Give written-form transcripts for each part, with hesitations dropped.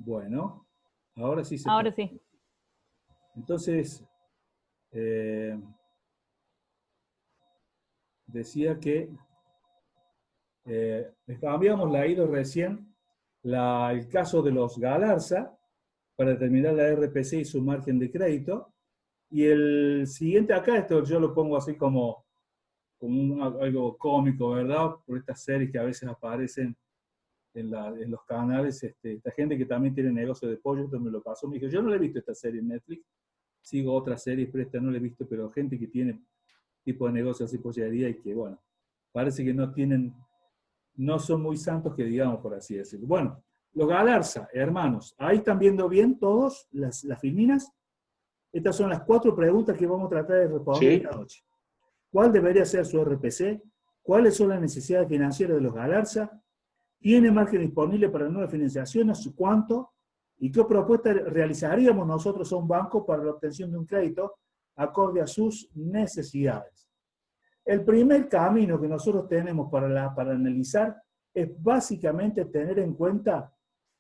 Bueno, ahora sí se Ahora puede. sí. Entonces, eh, decía que habíamos leído recién el caso de los Galarza para determinar la RPC y su margen de crédito. Y el siguiente acá, esto yo lo pongo así como algo cómico, ¿verdad? Por estas series que a veces aparecen en los canales, esta gente que también tiene negocio de pollo, esto me lo pasó, me dijo, yo no le he visto esta serie en Netflix, sigo otras series, pero esta no la he visto, pero gente que tiene tipo de negocio así pollería y que, bueno, parece que no son muy santos que digamos, por así decirlo. Bueno, los Galarza, hermanos, ahí están viendo bien todos las filminas. Estas son las 4 preguntas que vamos a tratar de responder Sí. esta noche. ¿Cuál debería ser su RPC? ¿Cuáles son las necesidades financieras de los Galarza? ¿Tiene margen disponible para nuevas financiaciones? ¿Cuánto? ¿Y qué propuesta realizaríamos nosotros a un banco para la obtención de un crédito acorde a sus necesidades? El primer camino que nosotros tenemos para analizar es básicamente tener en cuenta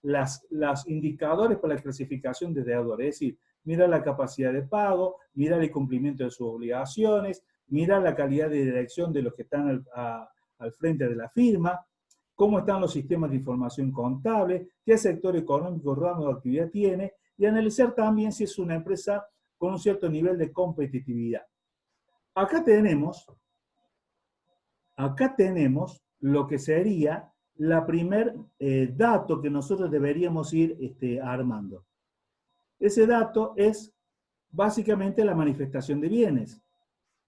los indicadores para la clasificación de deudores. Es decir, mirar la capacidad de pago, mirar el cumplimiento de sus obligaciones, mirar la calidad de dirección de los que están al frente de la firma, cómo están los sistemas de información contable, qué sector económico, ramo de actividad tiene, y analizar también si es una empresa con un cierto nivel de competitividad. Acá tenemos lo que sería la primer dato que nosotros deberíamos ir armando. Ese dato es básicamente la manifestación de bienes.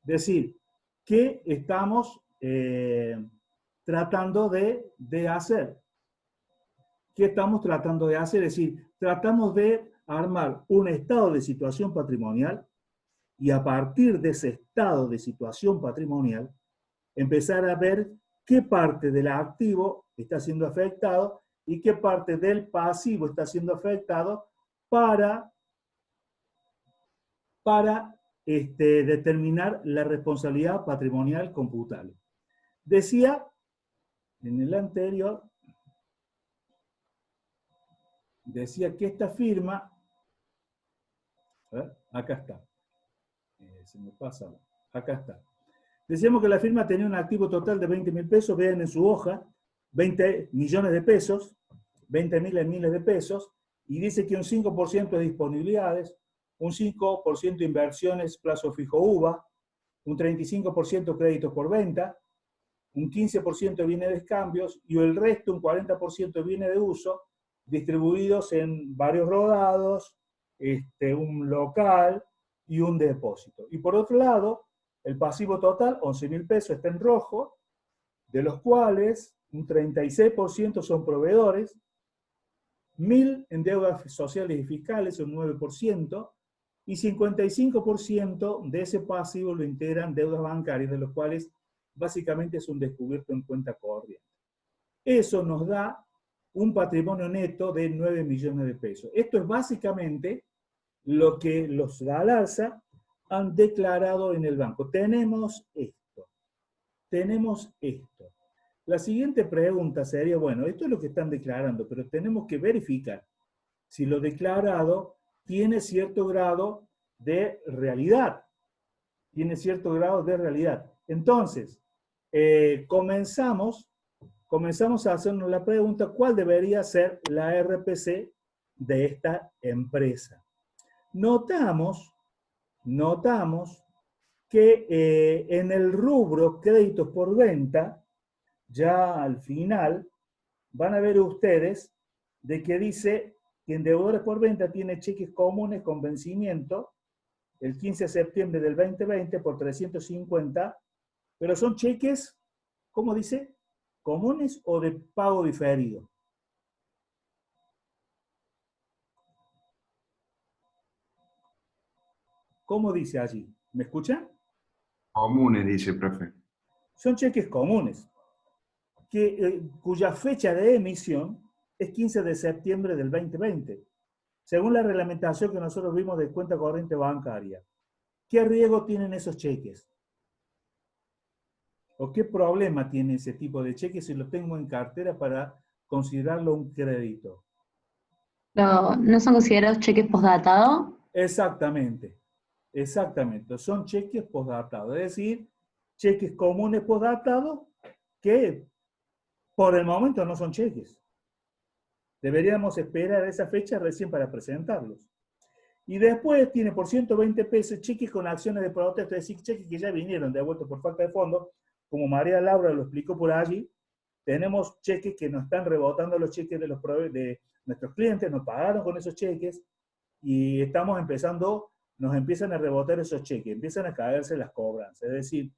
Es decir, ¿qué estamos tratando de hacer? ¿Qué estamos tratando de hacer? Es decir, tratamos de armar un estado de situación patrimonial y a partir de ese estado de situación patrimonial empezar a ver qué parte del activo está siendo afectado y qué parte del pasivo está siendo afectado para determinar la responsabilidad patrimonial computable. Decía en el anterior, decía que esta firma, acá está, se me pasa, acá está. Decíamos que la firma tenía un activo total de 20.000 pesos, vean en su hoja, 20 millones de pesos, 20.000 en miles de pesos, y dice que un 5% de disponibilidades, un 5% inversiones plazo fijo UVA, un 35% créditos por venta, un 15% viene de cambios y el resto, un 40% viene de uso, distribuidos en varios rodados, un local y un depósito. Y por otro lado, el pasivo total, 11.000 pesos, está en rojo, de los cuales un 36% son proveedores, 1.000 en deudas sociales y fiscales, un 9%, y 55% de ese pasivo lo integran deudas bancarias, de los cuales básicamente es un descubierto en cuenta corriente. Eso nos da un patrimonio neto de 9 millones de pesos. Esto es básicamente lo que los Galarza han declarado en el banco. Tenemos esto. La siguiente pregunta sería, bueno, esto es lo que están declarando, pero tenemos que verificar si lo declarado tiene cierto grado de realidad. Entonces, comenzamos a hacernos la pregunta, ¿cuál debería ser la RPC de esta empresa? Notamos que en el rubro créditos por venta, ya al final, van a ver ustedes de que dice que en deudores por venta tiene cheques comunes con vencimiento el 15 de septiembre del 2020 por 350, pero son cheques, ¿cómo dice? ¿Comunes o de pago diferido? ¿Cómo dice allí? ¿Me escuchan? Comunes, dice, profe. Son cheques comunes, cuya fecha de emisión es 15 de septiembre del 2020, según la reglamentación que nosotros vimos de cuenta corriente bancaria. ¿Qué riesgo tienen esos cheques? ¿O qué problema tiene ese tipo de cheques si lo tengo en cartera para considerarlo un crédito? ¿No son considerados cheques postdatados? Exactamente, exactamente. Son cheques postdatados, es decir, cheques comunes postdatados que por el momento no son cheques. Deberíamos esperar a esa fecha recién para presentarlos. Y después tiene por 120 pesos cheques con acciones de protesta, es decir, cheques que ya vinieron devueltos por falta de fondos, como María Laura lo explicó por allí. Tenemos cheques que nos están rebotando los cheques de nuestros clientes, nos pagaron con esos cheques y estamos empezando, nos empiezan a rebotar esos cheques, empiezan a caerse las cobranzas, es decir,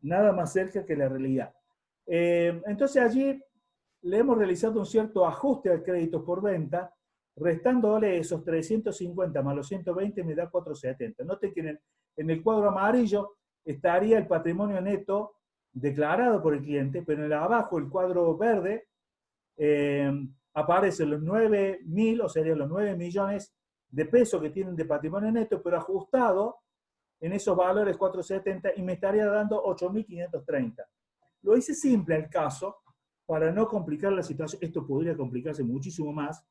nada más cerca que la realidad. Entonces allí le hemos realizado un cierto ajuste al crédito por venta, restándole esos 350 más los 120 me da 470. Noten que en el cuadro amarillo estaría el patrimonio neto declarado por el cliente, pero en el abajo, el cuadro verde, aparecen los 9.000, o serían los 9 millones de pesos que tienen de patrimonio neto, pero ajustado en esos valores 470 y me estaría dando 8.530. Lo hice simple al caso, para no complicar la situación. Esto podría complicarse muchísimo más,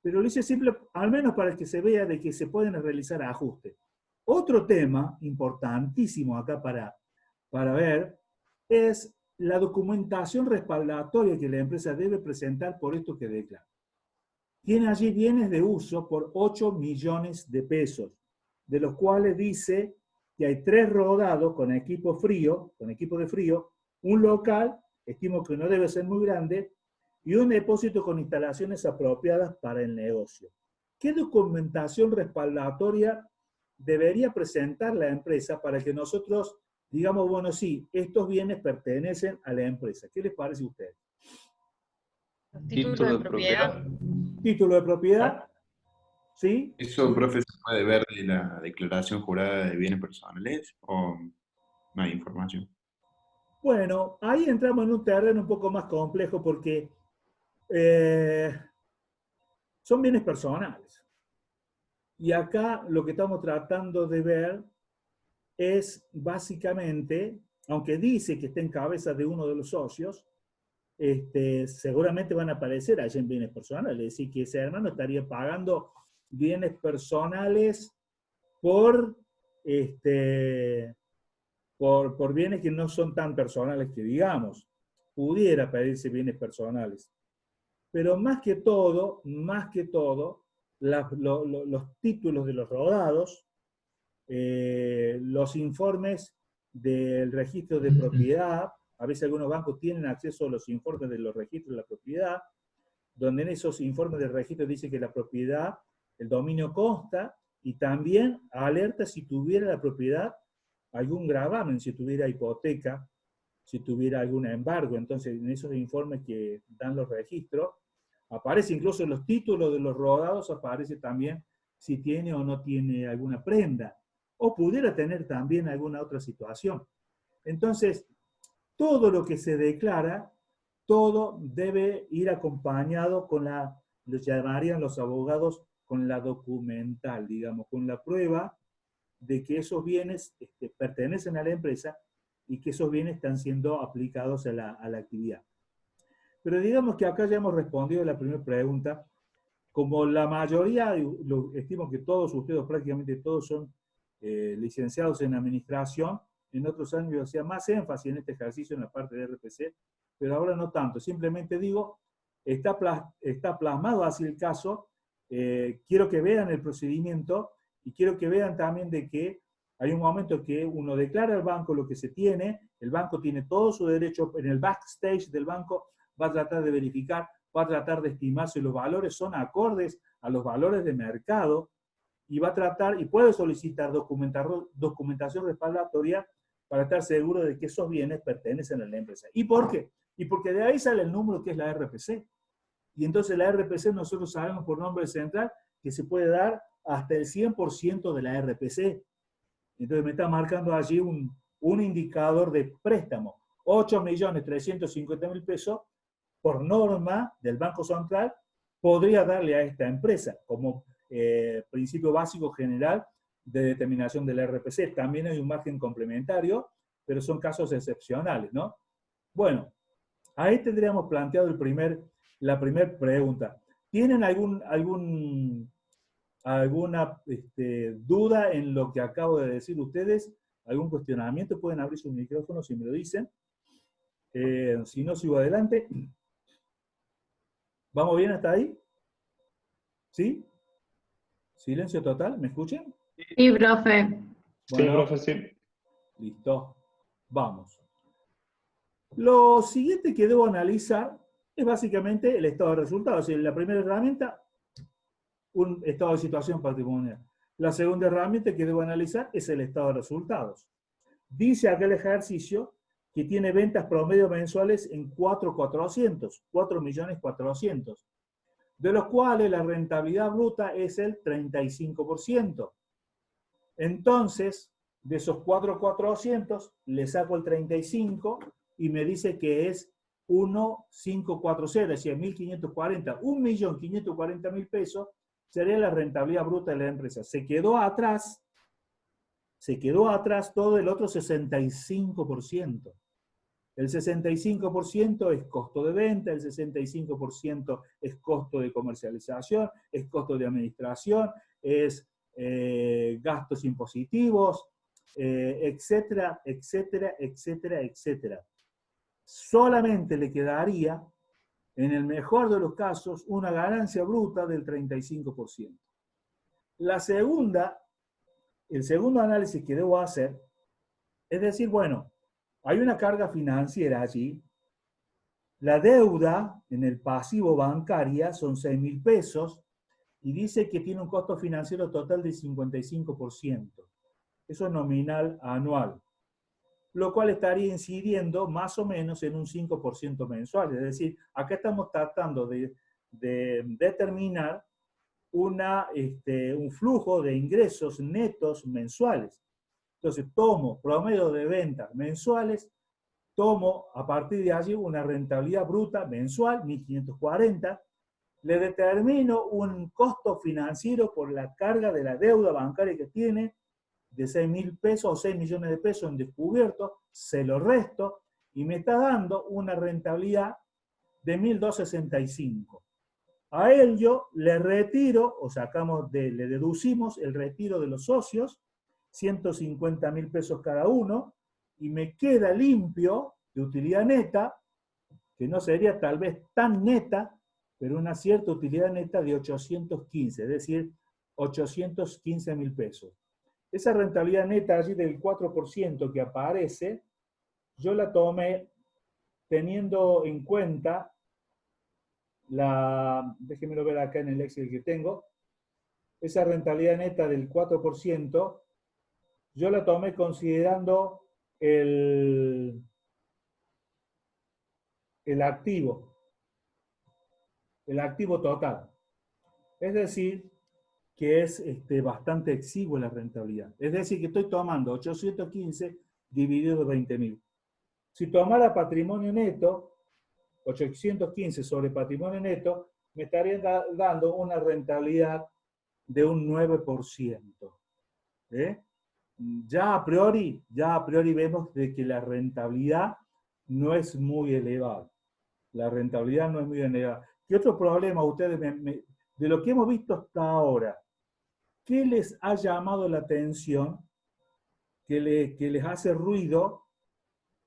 pero lo hice simple, al menos para que se vea de que se pueden realizar ajustes. Otro tema importantísimo acá para ver es la documentación respaldatoria que la empresa debe presentar por esto que declara. Tiene allí bienes de uso por 8 millones de pesos, de los cuales dice que hay 3 rodados con equipo de frío, un local, estimo que no debe ser muy grande, y un depósito con instalaciones apropiadas para el negocio. ¿Qué documentación respaldatoria debería presentar la empresa para que nosotros digamos, bueno, sí, estos bienes pertenecen a la empresa? ¿Qué les parece a ustedes? Título de propiedad. Título de propiedad, ¿sí? ¿Eso, profe, se puede ver de la declaración jurada de bienes personales o no hay información? Bueno, ahí entramos en un terreno un poco más complejo porque son bienes personales. Y acá lo que estamos tratando de ver es básicamente, aunque dice que está en cabeza de uno de los socios, seguramente van a aparecer allí en bienes personales. Es decir, que ese hermano estaría pagando bienes personales por, por bienes que no son tan personales que digamos. Pudiera pedirse bienes personales. Pero más que todo, los títulos de los rodados, los informes del registro de propiedad, a veces algunos bancos tienen acceso a los informes de los registros de la propiedad, donde en esos informes del registro dice que la propiedad, el dominio consta, y también alerta si tuviera la propiedad algún gravamen, si tuviera hipoteca, si tuviera algún embargo. Entonces, en esos informes que dan los registros, aparece incluso en los títulos de los rodados, aparece también si tiene o no tiene alguna prenda, o pudiera tener también alguna otra situación. Entonces, todo lo que se declara, todo debe ir acompañado con lo llamarían los abogados, con la documental, digamos, con la prueba de que esos bienes pertenecen a la empresa y que esos bienes están siendo aplicados a la actividad. Pero digamos que acá ya hemos respondido a la primera pregunta. Como la mayoría, estimo que todos ustedes, prácticamente todos son licenciados en administración, en otros años yo hacía más énfasis en este ejercicio en la parte de RPC, pero ahora no tanto. Simplemente digo, está plasmado así el caso, quiero que vean el procedimiento y quiero que vean también de que hay un momento que uno declara al banco lo que se tiene, el banco tiene todo su derecho, en el backstage del banco va a tratar de verificar, va a tratar de estimar si los valores son acordes a los valores de mercado y va a tratar y puede solicitar documentación respaldatoria para estar seguro de que esos bienes pertenecen a la empresa. ¿Y por qué? Y porque de ahí sale el número que es la RPC. Y entonces la RPC nosotros sabemos por nombre central que se puede dar hasta el 100% de la RPC. Entonces me está marcando allí un indicador de préstamo. 8.350.000 pesos por norma del Banco Central podría darle a esta empresa como principio básico general de determinación del RPC. También hay un margen complementario, pero son casos excepcionales, ¿no? Bueno, ahí tendríamos planteado la primera pregunta. ¿Tienen alguna duda en lo que acabo de decir ustedes? ¿Algún cuestionamiento? Pueden abrir sus micrófonos si me lo dicen. Si no, sigo adelante. ¿Vamos bien hasta ahí? ¿Sí? ¿Silencio total? ¿Me escuchan? Sí, profe. Sí, Bueno, profe, sí. listo. Vamos. Lo siguiente que debo analizar es básicamente el estado de resultados. La primera herramienta, un estado de situación patrimonial. La segunda herramienta que debo analizar es el estado de resultados. Dice aquel ejercicio que tiene ventas promedio mensuales en 4.400.000, de los cuales la rentabilidad bruta es el 35%. Entonces, de esos 4.400, le saco el 35 y me dice que es 1.540, es decir, 1.540, 1.540.000 pesos sería la rentabilidad bruta de la empresa. Se quedó atrás todo el otro 65%. El 65% es costo de venta, el 65% es costo de comercialización, es costo de administración, es gastos impositivos, etcétera, etcétera, etcétera, etcétera. Solamente le quedaría, en el mejor de los casos, una ganancia bruta del 35%. El segundo análisis que debo hacer es decir, bueno, hay una carga financiera allí. La deuda en el pasivo bancaria son 6.000 pesos y dice que tiene un costo financiero total de 55%. Eso es nominal anual, lo cual estaría incidiendo más o menos en un 5% mensual. Es decir, acá estamos tratando de determinar un flujo de ingresos netos mensuales. Entonces, tomo promedio de ventas mensuales, tomo a partir de allí una rentabilidad bruta mensual, 1.540, le determino un costo financiero por la carga de la deuda bancaria que tiene, de 6.000 pesos o 6 millones de pesos en descubierto, se lo resto y me está dando una rentabilidad de 1.265. A ello le retiro, o le deducimos el retiro de los socios, 150.000 pesos cada uno, y me queda limpio de utilidad neta, que no sería tal vez tan neta, pero una cierta utilidad neta de 815, es decir, 815.000 pesos. Esa rentabilidad neta allí del 4% que aparece, yo la tomé teniendo en cuenta déjenmelo ver acá en el Excel que tengo, esa rentabilidad neta del 4%, yo la tomé considerando el activo total. Es decir, que es bastante exigua la rentabilidad. Es decir, que estoy tomando 815 dividido 20.000. Si tomara patrimonio neto, 815 sobre patrimonio neto, me estaría dando una rentabilidad de un 9%. Ya a priori vemos de que la rentabilidad no es muy elevada. La rentabilidad no es muy elevada. ¿Qué otro problema ustedes, de lo que hemos visto hasta ahora, qué les ha llamado la atención, que les hace ruido,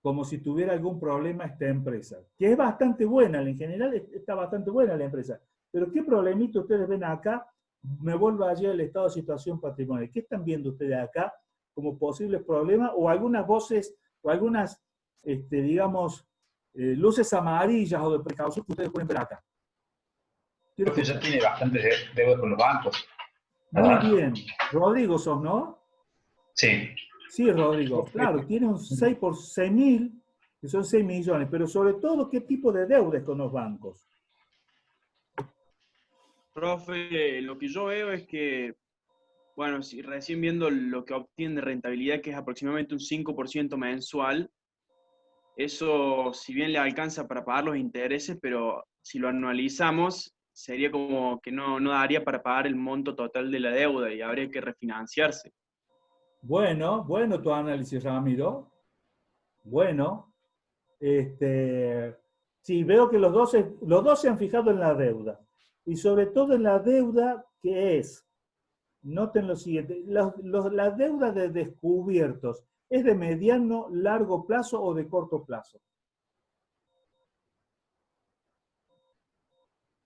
como si tuviera algún problema esta empresa? Que es bastante buena, en general está bastante buena la empresa. Pero ¿qué problemita ustedes ven acá? Me vuelvo allí al estado de situación patrimonial. ¿Qué están viendo ustedes acá como posibles problemas o algunas voces o algunas, digamos, luces amarillas o de precaución que ustedes pueden ver acá? Profe, ya tiene bastante deuda con los bancos, Muy ¿verdad? bien. Rodrigo sos, ¿no? Sí. Sí, Rodrigo. Claro, tiene un 6 por 6.000, que son 6 millones, pero sobre todo, ¿qué tipo de deudas con los bancos? Profe, lo que yo veo es que, bueno, si recién viendo lo que obtiene de rentabilidad, que es aproximadamente un 5% mensual, eso si bien le alcanza para pagar los intereses, pero si lo anualizamos, sería como que no daría para pagar el monto total de la deuda y habría que refinanciarse. Bueno tu análisis, Ramiro. Bueno, sí, veo que los dos se han fijado en la deuda. y sobre todo en la deuda que es, noten lo siguiente, la deuda de descubiertos, ¿es de mediano, largo plazo o de corto plazo?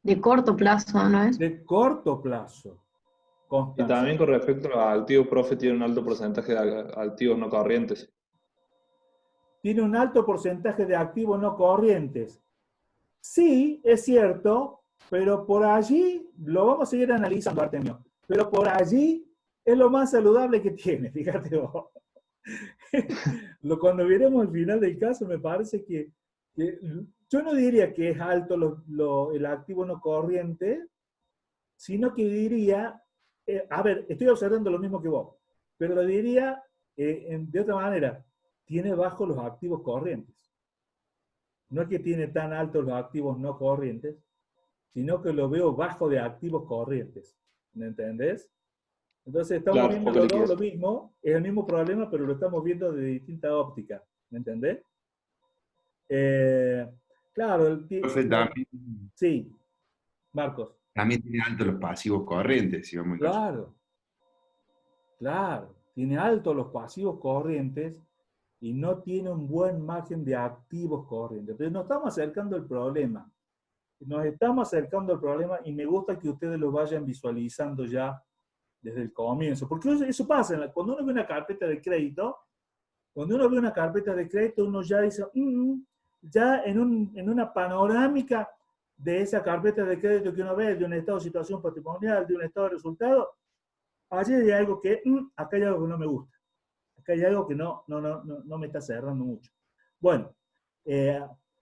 De corto plazo, ¿no es? De corto plazo. Y Constanza. también con respecto a los activos, profe, tiene un alto porcentaje de activos no corrientes. Tiene un alto porcentaje de activos no corrientes. Sí, es cierto, pero por allí, lo vamos a seguir analizando, Artemio, pero por allí es lo más saludable que tiene, fíjate vos. Cuando veremos el final del caso, me parece que yo no diría que es alto el activo no corriente, sino que diría, a ver, estoy observando lo mismo que vos, pero lo diría de otra manera, tiene bajo los activos corrientes. No es que tiene tan altos los activos no corrientes, sino que lo veo bajo de activos corrientes. ¿Me entendés? Entonces estamos Claro, viendo poca los dos liquidez. lo mismo, es el mismo problema, pero lo estamos viendo de distinta óptica. ¿Me entendés? Claro, Profe, también, sí, Marcos. también tiene alto los pasivos corrientes, si vamos en caso. Claro, claro. Tiene altos los pasivos corrientes y no tiene un buen margen de activos corrientes. Entonces nos estamos acercando al problema. Nos estamos acercando al problema y me gusta que ustedes lo vayan visualizando ya desde el comienzo. Porque eso pasa, cuando uno ve una carpeta de crédito, uno ya dice, ya en una panorámica de esa carpeta de crédito que uno ve, de un estado de situación patrimonial, de un estado de resultado, allí hay algo que, acá hay algo que no me gusta. Acá hay algo que no me está cerrando mucho. Bueno,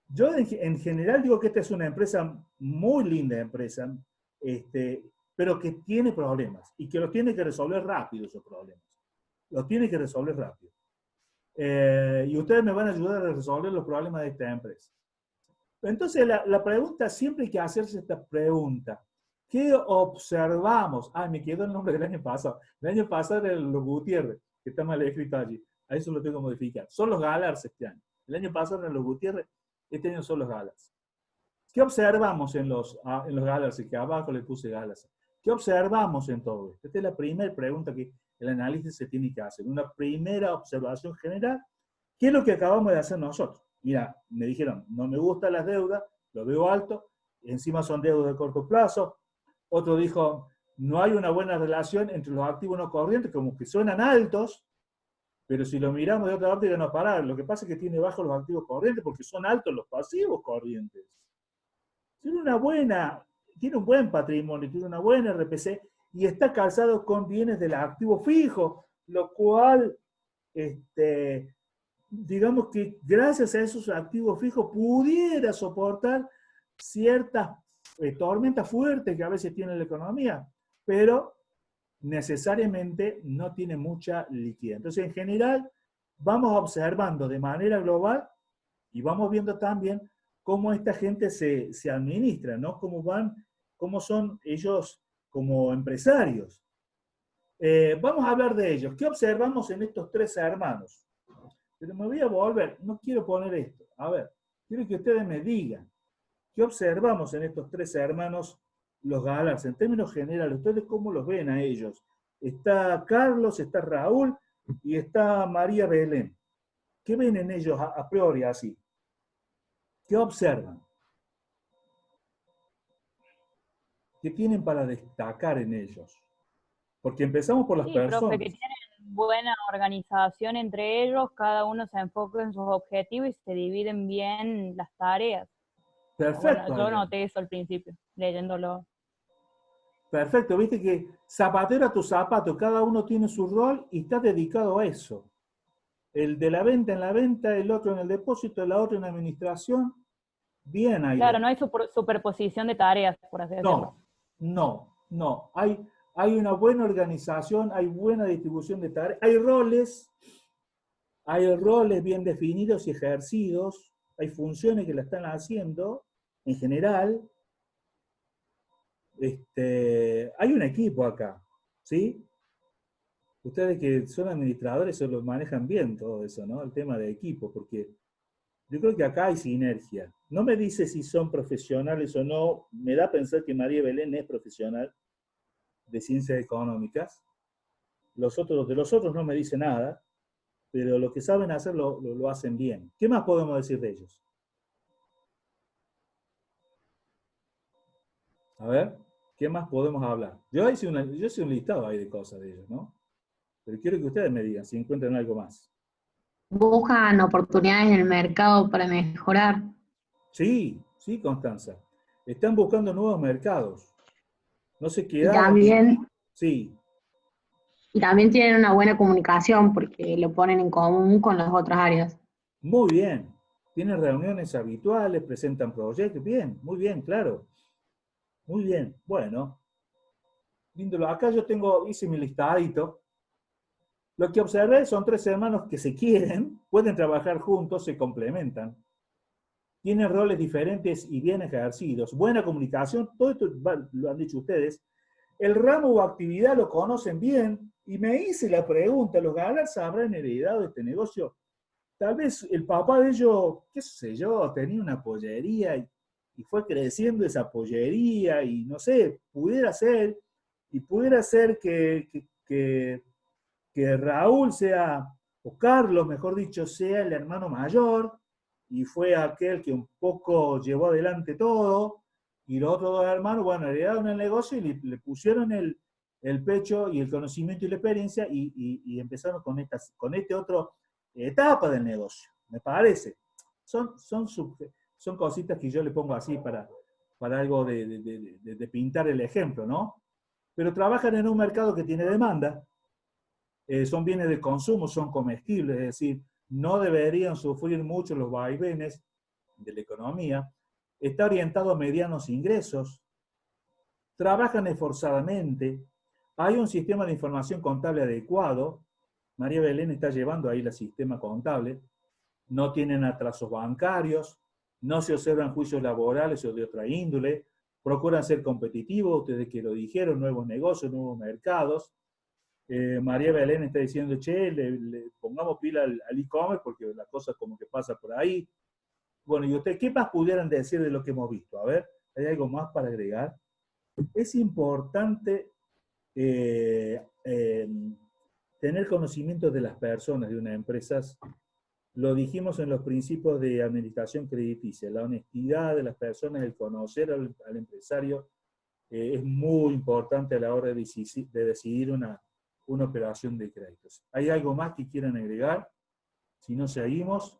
yo en general digo que esta es una empresa, muy linda empresa, pero que tiene problemas y que los tiene que resolver rápido esos problemas. Los tiene que resolver rápido. Y ustedes me van a ayudar a resolver los problemas de esta empresa. Entonces, la pregunta, siempre hay que hacerse esta pregunta. ¿Qué observamos? Me quedó el nombre del año pasado. El año pasado era los Gutiérrez, que está mal escrito allí. A eso lo tengo que modificar. Son los Galarza este año. El año pasado eran los Gutiérrez, este año son los Galarza. ¿Qué observamos en los Galarza? Que abajo le puse Galarza. ¿Qué observamos en todo esto? Esta es la primera pregunta que el análisis se tiene que hacer. Una primera observación general. ¿Qué es lo que acabamos de hacer nosotros? Mira, me dijeron, no me gustan las deudas, lo veo alto, encima son deudas de corto plazo. Otro dijo, no hay una buena relación entre los activos no corrientes, como que suenan altos, pero si lo miramos de otra óptica no parar. Lo que pasa es que tiene bajos los activos corrientes porque son altos los pasivos corrientes. Tiene un buen patrimonio, tiene una buena RPC y está calzado con bienes del activo fijo, lo cual, digamos que gracias a esos activos fijos pudiera soportar ciertas tormentas fuertes que a veces tiene la economía, pero necesariamente no tiene mucha liquidez. Entonces, en general, vamos observando de manera global y vamos viendo también cómo esta gente se administra, ¿no? Cómo son ellos como empresarios. Vamos a hablar de ellos. ¿Qué observamos en estos tres hermanos? Pero me voy a volver, no quiero poner esto. A ver, quiero que ustedes me digan, ¿qué observamos en estos tres hermanos, los Galarza? En términos generales, ¿ustedes cómo los ven a ellos? Está Carlos, está Raúl y está María Belén. ¿Qué ven en ellos a priori así? ¿Qué observan? ¿Qué tienen para destacar en ellos? Porque empezamos por las personas. Profe, que tienen buena organización entre ellos, cada uno se enfoca en sus objetivos y se dividen bien las tareas. Perfecto. Bueno, yo noté eso al principio, leyéndolo. Perfecto, viste que zapatero a tu zapato, cada uno tiene su rol y está dedicado a eso. El de la venta en la venta, el otro en el depósito, el otro en la administración. Bien ahí. Claro, no hay superposición de tareas, por así decirlo. No. Hay una buena organización, hay buena distribución de tareas, hay roles bien definidos y ejercidos, hay funciones que la están haciendo en general. Hay un equipo acá, ¿sí? Ustedes que son administradores se lo manejan bien todo eso, ¿no? El tema de equipo, porque Yo creo que acá hay sinergia. No me dice si son profesionales o no. Me da a pensar que María Belén es profesional de ciencias económicas. De los otros no me dice nada, pero lo que saben hacer lo hacen bien. ¿Qué más podemos decir de ellos? A ver, ¿qué más podemos hablar? Yo hice un listado ahí de cosas de ellos, ¿no? Pero quiero que ustedes me digan si encuentran algo más. Buscan oportunidades en el mercado para mejorar. Sí, sí, Constanza. Están buscando nuevos mercados. No se Y quedaron. también, Sí, y también tienen una buena comunicación porque lo ponen en común con las otras áreas. muy bien. Tienen reuniones habituales, presentan proyectos. Bien, muy bien, claro. Muy bien. Bueno, lindo. Acá yo hice mi listadito. Lo que observé son 3 hermanos que se quieren, pueden trabajar juntos, se complementan. Tienen roles diferentes y bien ejercidos. Buena comunicación, todo esto lo han dicho ustedes. El ramo o actividad lo conocen bien y me hice la pregunta, ¿los Gallards habrán heredado este negocio? Tal vez el papá de ellos, qué sé yo, tenía una pollería y fue creciendo esa pollería y no sé, pudiera ser que Raúl sea, o Carlos, mejor dicho, sea el hermano mayor, y fue aquel que un poco llevó adelante todo, y los otros 2 hermanos, bueno, heredaron el negocio y le pusieron el pecho y el conocimiento y la experiencia y empezaron con este otro etapa del negocio, me parece. Son cositas que yo le pongo así para algo de pintar el ejemplo, ¿no? Pero trabajan en un mercado que tiene demanda, son bienes de consumo, son comestibles, es decir, no deberían sufrir mucho los vaivenes de la economía, está orientado a medianos ingresos, trabajan esforzadamente, hay un sistema de información contable adecuado, María Belén está llevando ahí el sistema contable, no tienen atrasos bancarios, no se observan juicios laborales o de otra índole, procuran ser competitivos, ustedes que lo dijeron, nuevos negocios, nuevos mercados. María Belén está diciendo, che, le pongamos pila al e-commerce porque la cosa como que pasa por ahí. Bueno, ¿y ustedes qué más pudieran decir de lo que hemos visto? A ver, ¿hay algo más para agregar? Es importante tener conocimiento de las personas de unas empresas. Lo dijimos en los principios de administración crediticia, la honestidad de las personas, el conocer al empresario es muy importante a la hora de decidir una operación de créditos. ¿Hay algo más que quieran agregar? Si no, seguimos.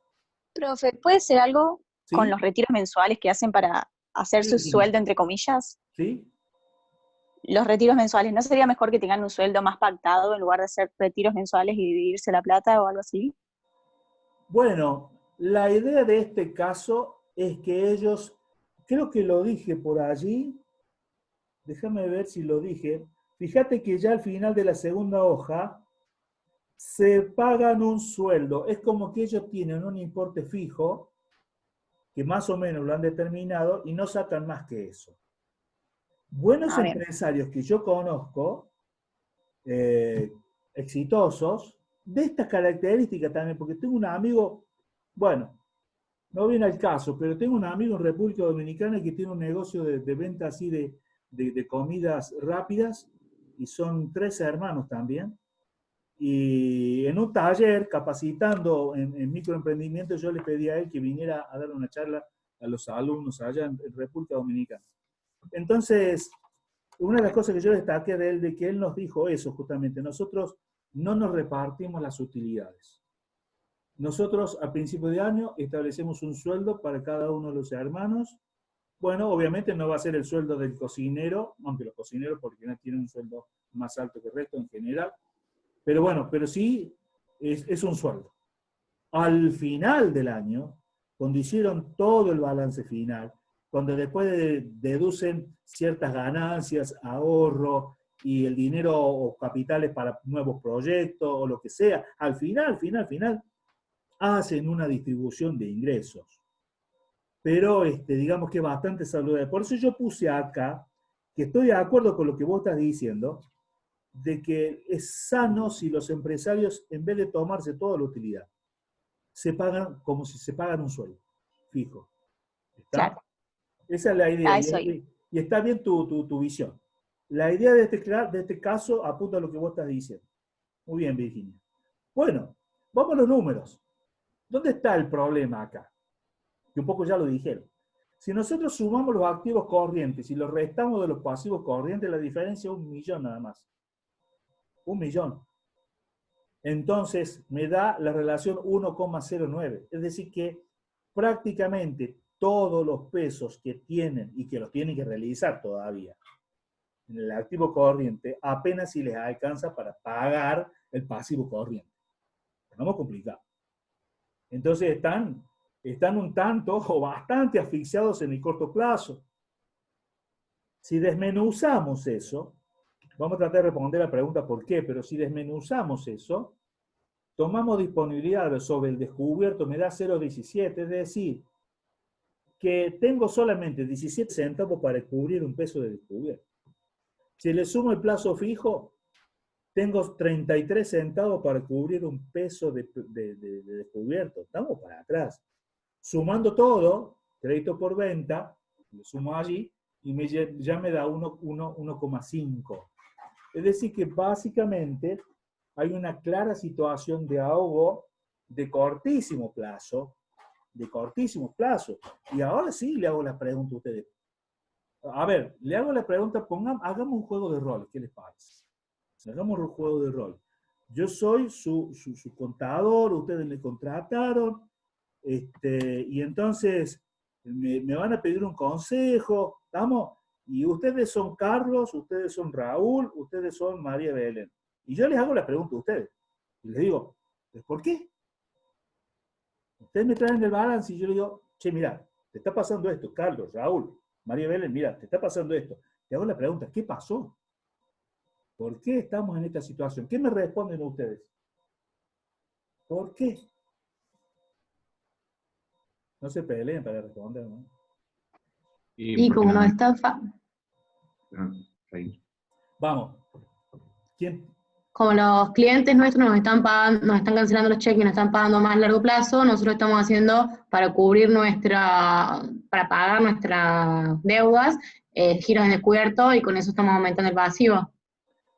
Profe, ¿puede ser algo con ¿Sí? los retiros mensuales que hacen para hacer su Sí. sueldo, entre comillas? ¿Sí? Los retiros mensuales, ¿no sería mejor que tengan un sueldo más pactado en lugar de hacer retiros mensuales y dividirse la plata o algo así? Bueno, la idea de este caso es que ellos, creo que lo dije por allí, déjame ver si lo dije, fíjate que ya al final de la segunda hoja se pagan un sueldo, es como que ellos tienen un importe fijo, que más o menos lo han determinado, y no sacan más que eso. Buenos Bien. empresarios que yo conozco, exitosos, de estas características también, porque tengo un amigo, bueno, no viene al caso, pero tengo un amigo en República Dominicana que tiene un negocio de venta así de comidas rápidas, y son 3 hermanos también. Y en un taller, capacitando en microemprendimiento, yo le pedí a él que viniera a dar una charla a los alumnos allá en República Dominicana. Entonces, una de las cosas que yo destaqué de él, de que él nos dijo eso justamente, nosotros no nos repartimos las utilidades. Nosotros a principio de año establecemos un sueldo para cada uno de los hermanos. Bueno, obviamente no va a ser el sueldo del cocinero, aunque los cocineros porque no tienen un sueldo más alto que el resto en general, pero bueno, pero sí es un sueldo. Al final del año, cuando hicieron todo el balance final, cuando después deducen ciertas ganancias, ahorro y el dinero o capitales para nuevos proyectos o lo que sea, al final, hacen una distribución de ingresos. Pero digamos que es bastante saludable. Por eso yo puse acá, que estoy de acuerdo con lo que vos estás diciendo, de que es sano si los empresarios, en vez de tomarse toda la utilidad, se pagan como si se pagan un sueldo fijo. ¿Está? Claro. Esa es la idea. A eso iba. Y está bien tu visión. La idea de este caso apunta a lo que vos estás diciendo. Muy bien, Virginia. Bueno, vamos a los números. ¿Dónde está el problema acá? Que un poco ya lo dijeron. Si nosotros sumamos los activos corrientes y los restamos de los pasivos corrientes, la diferencia es 1 millón nada más. 1 millón. Entonces me da la relación 1,09. Es decir que prácticamente todos los pesos que tienen y que los tienen que realizar todavía en el activo corriente, apenas si les alcanza para pagar el pasivo corriente. Estamos complicados. Entonces están un tanto o bastante asfixiados en el corto plazo. Si desmenuzamos eso, vamos a tratar de responder la pregunta por qué, pero si desmenuzamos eso, tomamos disponibilidad sobre el descubierto, me da 0,17, es decir, que tengo solamente 17 centavos para cubrir un peso de descubierto. Si le sumo el plazo fijo, tengo 33 centavos para cubrir un peso de descubierto. Estamos para atrás. Sumando todo, crédito por venta, lo sumo allí, y ya me da 1,5. Es decir que básicamente hay una clara situación de ahogo de cortísimo plazo, Y ahora sí le hago la pregunta a ustedes. A ver, le hago la pregunta, hagamos un juego de rol, ¿qué les parece? Hagamos un juego de rol. Yo soy su contador, ustedes me contrataron, y entonces me van a pedir un consejo, ¿estamos? Y ustedes son Carlos, ustedes son Raúl, ustedes son María Belén. Y yo les hago la pregunta a ustedes. Y les digo, ¿por qué? Ustedes me traen el balance y yo les digo, che, mira, te está pasando esto, Carlos, Raúl, María Belén, mira, te está pasando esto. Te hago la pregunta, ¿qué pasó? ¿Por qué estamos en esta situación? ¿Qué me responden ustedes? ¿Por qué? No se peleen para responder, ¿no? Y como nos están... Vamos. ¿Quién? Como los clientes nuestros nos están pagando, nos están cancelando los cheques y nos están pagando a más largo plazo, nosotros estamos haciendo para cubrir para pagar nuestras deudas, giros en descubierto, y con eso estamos aumentando el pasivo.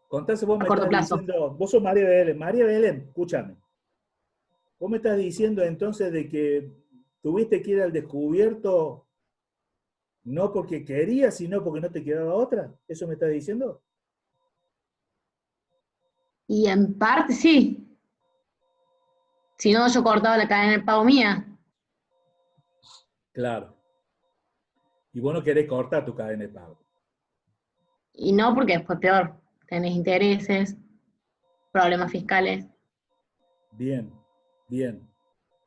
Contase, vos A me corto estás plazo. diciendo, vos sos María Belén. María Belén, escúchame. Vos me estás diciendo entonces de que tuviste que ir al descubierto no porque querías, sino porque no te quedaba otra. ¿Eso me estás diciendo? Y en parte sí. Si no, yo cortaba la cadena de pago mía. Claro. Y vos no querés cortar tu cadena de pago. Y no, porque después peor. Tenés intereses, problemas fiscales. Bien, bien.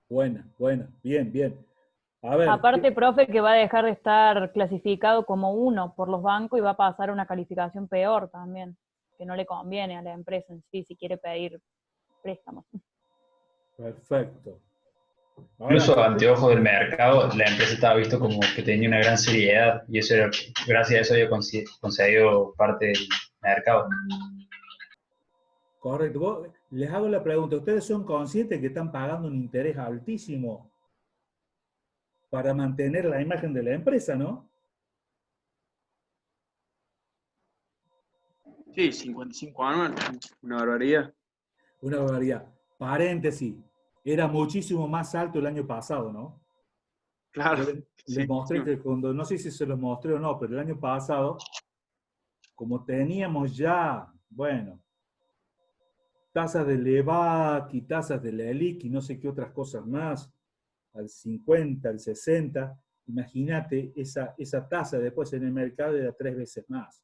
Buena, bien. A ver. Aparte, profe, que va a dejar de estar clasificado como 1 por los bancos y va a pasar a una calificación peor también, que no le conviene a la empresa en sí si quiere pedir préstamos. Perfecto. Incluso ante ojos del mercado, la empresa estaba visto como que tenía una gran seriedad y eso era, gracias a eso había conseguido parte del mercado. Correcto. Les hago la pregunta. ¿Ustedes son conscientes que están pagando un interés altísimo para mantener la imagen de la empresa, no? Sí, 55 anual, una barbaridad. Una barbaridad. Paréntesis. Era muchísimo más alto el año pasado, ¿no? Claro. Les mostré que cuando, no sé si se los mostré o no, pero el año pasado, como teníamos ya, bueno, tasas de LEVAC y tasas de la ELIC y no sé qué otras cosas más, al 50, al 60, imagínate, esa tasa después en el mercado era 3 veces más.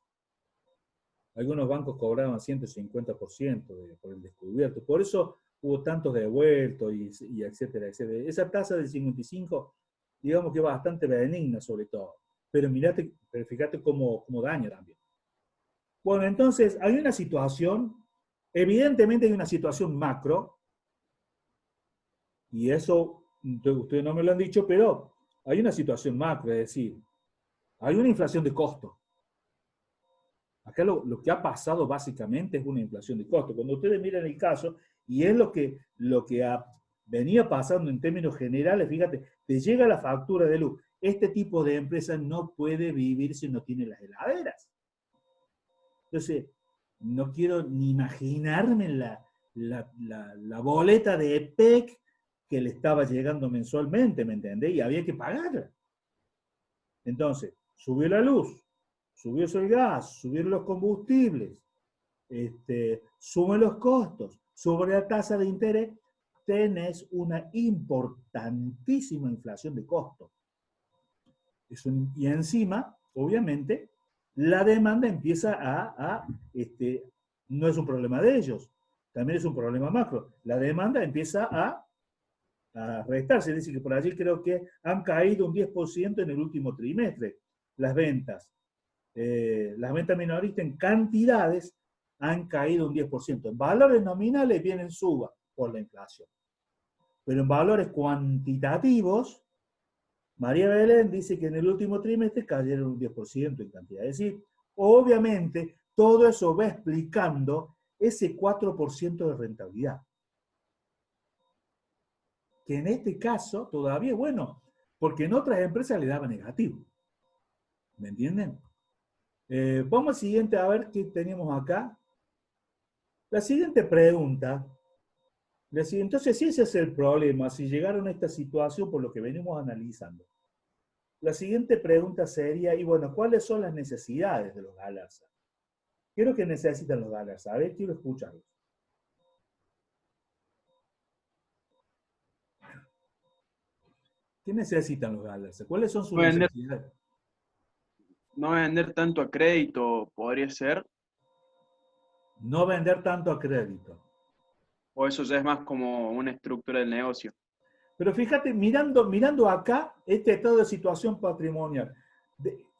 Algunos bancos cobraban 150% por el descubierto. Por eso hubo tantos devueltos y etcétera, etcétera. Esa tasa del 55, digamos que es bastante benigna sobre todo. Pero fíjate cómo daña también. Bueno, entonces hay una situación, evidentemente hay una situación macro, y eso ustedes no me lo han dicho, pero hay una situación macro, es decir, hay una inflación de costo. Acá lo que ha pasado básicamente es una inflación de costo. Cuando ustedes miran el caso, y es lo que venía pasando en términos generales, fíjate, te llega la factura de luz. Este tipo de empresa no puede vivir si no tiene las heladeras. Entonces, no quiero ni imaginarme la boleta de EPEC que le estaba llegando mensualmente, ¿me entendés? Y había que pagarla. Entonces, subió la luz, subió el gas, subieron los combustibles, suben los costos, sobre la tasa de interés, tenés una importantísima inflación de costos. Y encima, obviamente, la demanda empieza no es un problema de ellos, también es un problema macro. La demanda empieza a restarse, es decir, que por allí creo que han caído un 10% en el último trimestre. Las ventas minoristas en cantidades han caído un 10%. En valores nominales vienen suba por la inflación. Pero en valores cuantitativos, María Belén dice que en el último trimestre cayeron un 10% en cantidad. Es decir, obviamente, todo eso va explicando ese 4% de rentabilidad. Que en este caso todavía es bueno, porque en otras empresas le daba negativo. ¿Me entienden? Vamos al siguiente a ver qué tenemos acá. La siguiente pregunta. Entonces, si ese es el problema, si llegaron a esta situación por lo que venimos analizando, la siguiente pregunta sería, y bueno, ¿cuáles son las necesidades de los Galarza? ¿Qué es lo que necesitan los Galarza? A ver, quiero escucharlos. ¿Qué necesitan los Galarza? ¿Cuáles son sus necesidades? No vender tanto a crédito, podría ser. No vender tanto a crédito. O eso ya es más como una estructura del negocio. Pero fíjate, mirando acá este estado de situación patrimonial,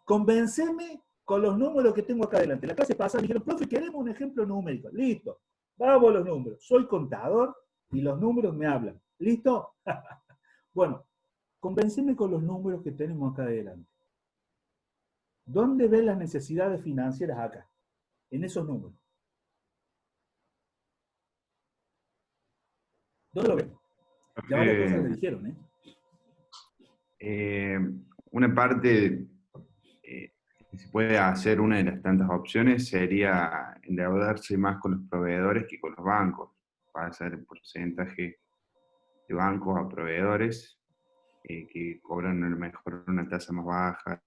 convenceme con los números que tengo acá adelante. La clase pasada me dijeron, profe, queremos un ejemplo numérico. Listo, vamos a los números. Soy contador y los números me hablan. ¿Listo? Bueno, convenceme con los números que tenemos acá adelante. ¿Dónde ven las necesidades financieras acá? En esos números. ¿Dónde lo ven? Ya varias cosas le dijeron, Una parte que se puede hacer, una de las tantas opciones, sería endeudarse más con los proveedores que con los bancos. Pasar el porcentaje de bancos a proveedores que cobran a lo mejor una tasa más baja.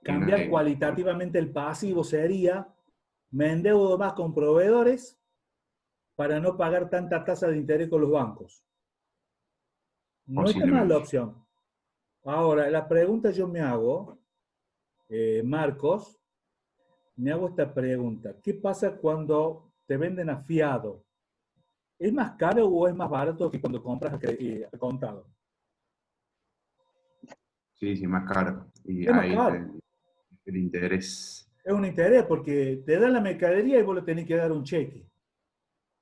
Cambiar cualitativamente el pasivo sería, me endeudo más con proveedores para no pagar tanta tasa de interés con los bancos. No está mal la opción. Ahora, la pregunta yo me hago, Marcos, me hago esta pregunta. ¿Qué pasa cuando te venden a fiado? ¿Es más caro o es más barato que cuando compras a contado? Sí, más caro. Y es más ahí caro. El interés. Es un interés porque te dan la mercadería y vos le tenés que dar un cheque.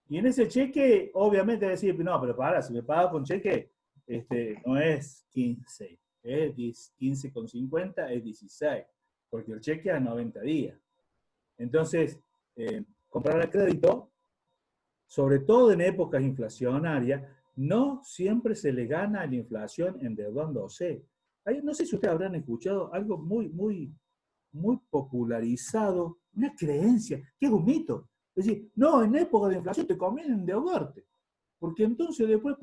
Y en ese cheque, obviamente, decir, no, pero para, si me pagas con cheque, no es 15, es 15,50, es 16, porque el cheque es a 90 días. Entonces, comprar a crédito, sobre todo en épocas inflacionarias, no siempre se le gana a la inflación endeudándose. No sé si ustedes habrán escuchado algo muy popularizado, una creencia, que es un mito. Es decir, no, en época de inflación te conviene endeudarte, porque entonces después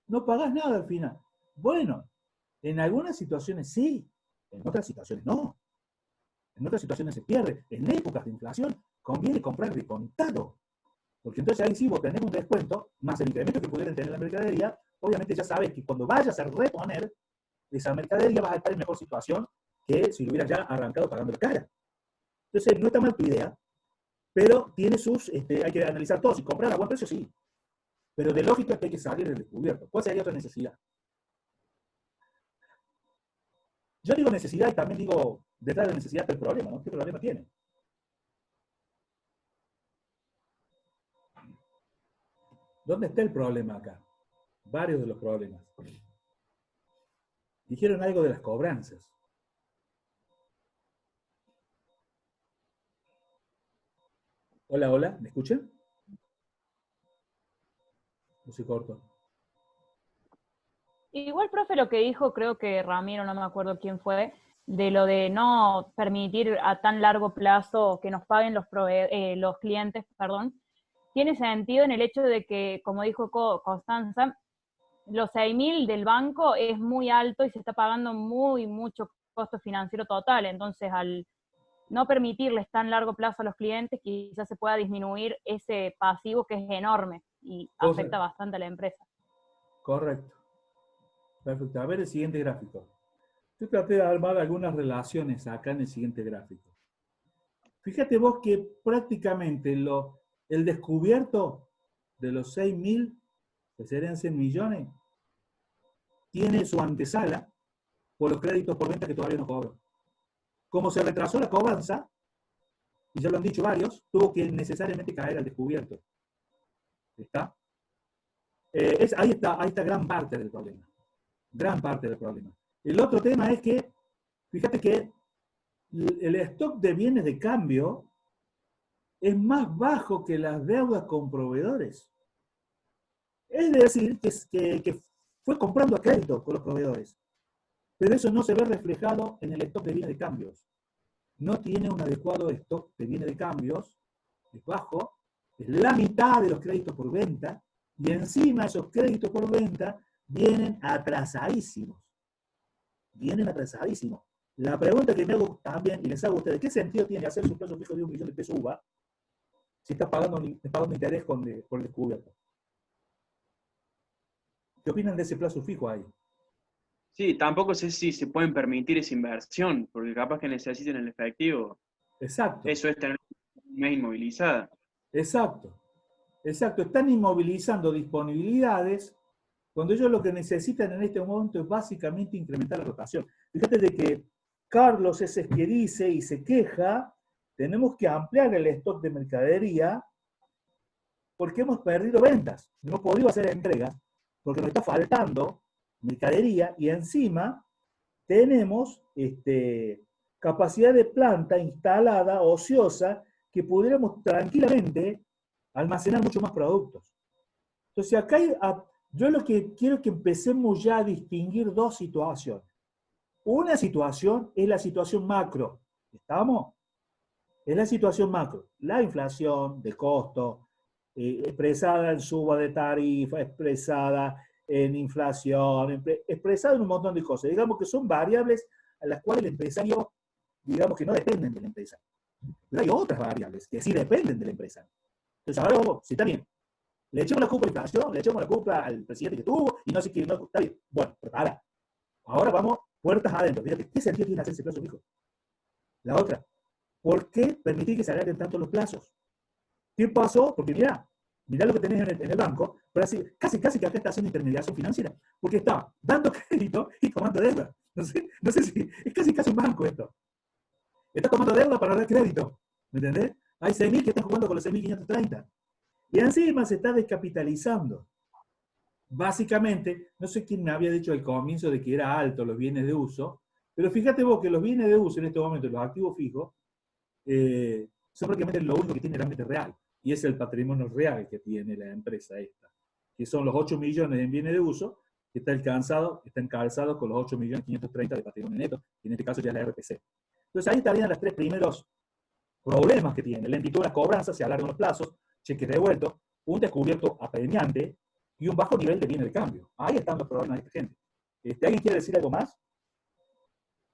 no pagás nada al final. Bueno, en algunas situaciones sí, en otras situaciones no. En otras situaciones se pierde. En épocas de inflación conviene comprar de contado, porque entonces ahí sí vos tenés un descuento, más el incremento que pudieran tener en la mercadería, obviamente ya sabes que cuando vayas a reponer esa mercadería vas a estar en mejor situación que si lo hubieras ya arrancado pagando cara. Entonces, no está mal tu idea, pero tiene hay que analizar todo. Si comprar a buen precio, sí. Pero de lógica que hay que salir del descubierto. ¿Cuál sería otra necesidad? Yo digo necesidad y también digo, detrás de la necesidad está el problema, ¿no? ¿Qué problema tiene? ¿Dónde está el problema acá? Varios de los problemas. Dijeron algo de las cobranzas. Hola, ¿me escuchan? No se cortó. Igual, profe, lo que dijo, creo que Ramiro, no me acuerdo quién fue, de lo de no permitir a tan largo plazo que nos paguen los clientes, perdón, tiene sentido en el hecho de que, como dijo Constanza, los 6.000 del banco es muy alto y se está pagando mucho costo financiero total. Entonces, al no permitirles tan largo plazo a los clientes, quizás se pueda disminuir ese pasivo que es enorme y afecta bastante a la empresa. Correcto. Perfecto. A ver el siguiente gráfico. Yo traté de armar algunas relaciones acá en el siguiente gráfico. Fíjate vos que prácticamente el descubierto de los 6.000, que serían 100 millones, tiene su antesala por los créditos por venta que todavía no cobran. Como se retrasó la cobranza, y ya lo han dicho varios, tuvo que necesariamente caer al descubierto. ¿Está? Ahí está gran parte del problema. Gran parte del problema. El otro tema es que, fíjate que el stock de bienes de cambio es más bajo que las deudas con proveedores. Es decir, que fue comprando a crédito con los proveedores. Pero eso no se ve reflejado en el stock de bienes de cambios. No tiene un adecuado stock de bienes de cambios, es bajo, es la mitad de los créditos por venta, y encima esos créditos por venta vienen atrasadísimos. Vienen atrasadísimos. La pregunta que me hago también, y les hago a ustedes, ¿qué sentido tiene hacer su plazo fijo de 1 millón de pesos UVA si está pagando interés por el descubierto? ¿Qué opinan de ese plazo fijo ahí? Sí, tampoco sé si se pueden permitir esa inversión, porque capaz que necesiten el efectivo. Exacto. Eso es tener una mes inmovilizada. Exacto. Exacto. Están inmovilizando disponibilidades cuando ellos lo que necesitan en este momento es básicamente incrementar la rotación. Fíjate de que Carlos es el que dice y se queja, tenemos que ampliar el stock de mercadería porque hemos perdido ventas. No hemos podido hacer entregas porque nos está faltando mercadería y encima tenemos capacidad de planta instalada, ociosa, que pudiéramos tranquilamente almacenar mucho más productos. Entonces acá yo lo que quiero es que empecemos ya a distinguir dos situaciones. Una situación es la situación macro. ¿Estamos? Es la situación macro. La inflación de costo, expresada en suba de tarifa, expresada en inflación, expresada en un montón de cosas. Digamos que son variables a las cuales el empresario, digamos que no dependen de la empresa. Pero hay otras variables que sí dependen de la empresa. Entonces ahora vamos, si está bien, le echamos la culpa a la inflación, le echamos la culpa al presidente que tuvo, y no sé qué, no, está bien. Bueno, pero ahora vamos puertas adentro. Fíjate, ¿qué sentido tiene hacer ese plazo fijo? La otra, ¿por qué permitir que se alarguen tanto los plazos? ¿Qué pasó? Porque mirá lo que tenés en el banco, pero así, casi que acá está haciendo intermediación financiera, porque está dando crédito y tomando deuda. No sé si, es casi un banco esto. Está tomando deuda para dar crédito, ¿me entendés? Hay 6.000 que están jugando con los 6.530. Y encima se está descapitalizando. Básicamente, no sé quién me había dicho al comienzo de que era alto los bienes de uso, pero fíjate vos que los bienes de uso en este momento, los activos fijos, son prácticamente lo único que tiene realmente real. Y es el patrimonio real que tiene la empresa esta, que son los 8 millones en bienes de uso, que están calzados con los 8.530.000 de patrimonio neto, y en este caso ya es la RPC. Entonces ahí estarían los tres primeros problemas que tiene. Lentitud de las cobranzas, se alargan los plazos, cheques devueltos, un descubierto apremiante y un bajo nivel de bienes de cambio. Ahí están los problemas de esta gente. ¿Alguien quiere decir algo más?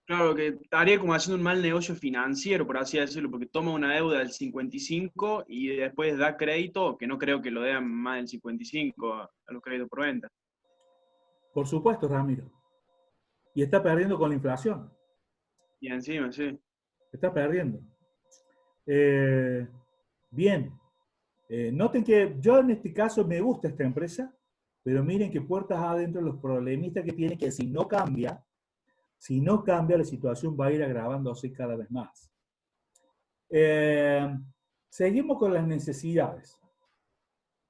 Claro, que estaría como haciendo un mal negocio financiero, por así decirlo, porque toma una deuda del 55 y después da crédito, que no creo que lo den más del 55 a los créditos por venta. Por supuesto, Ramiro. Y está perdiendo con la inflación. Y encima, sí. Está perdiendo. Bien. Noten que yo en este caso me gusta esta empresa, pero miren que puertas adentro los problemistas que tiene, que si no cambia, la situación va a ir agravándose cada vez más. Seguimos con las necesidades.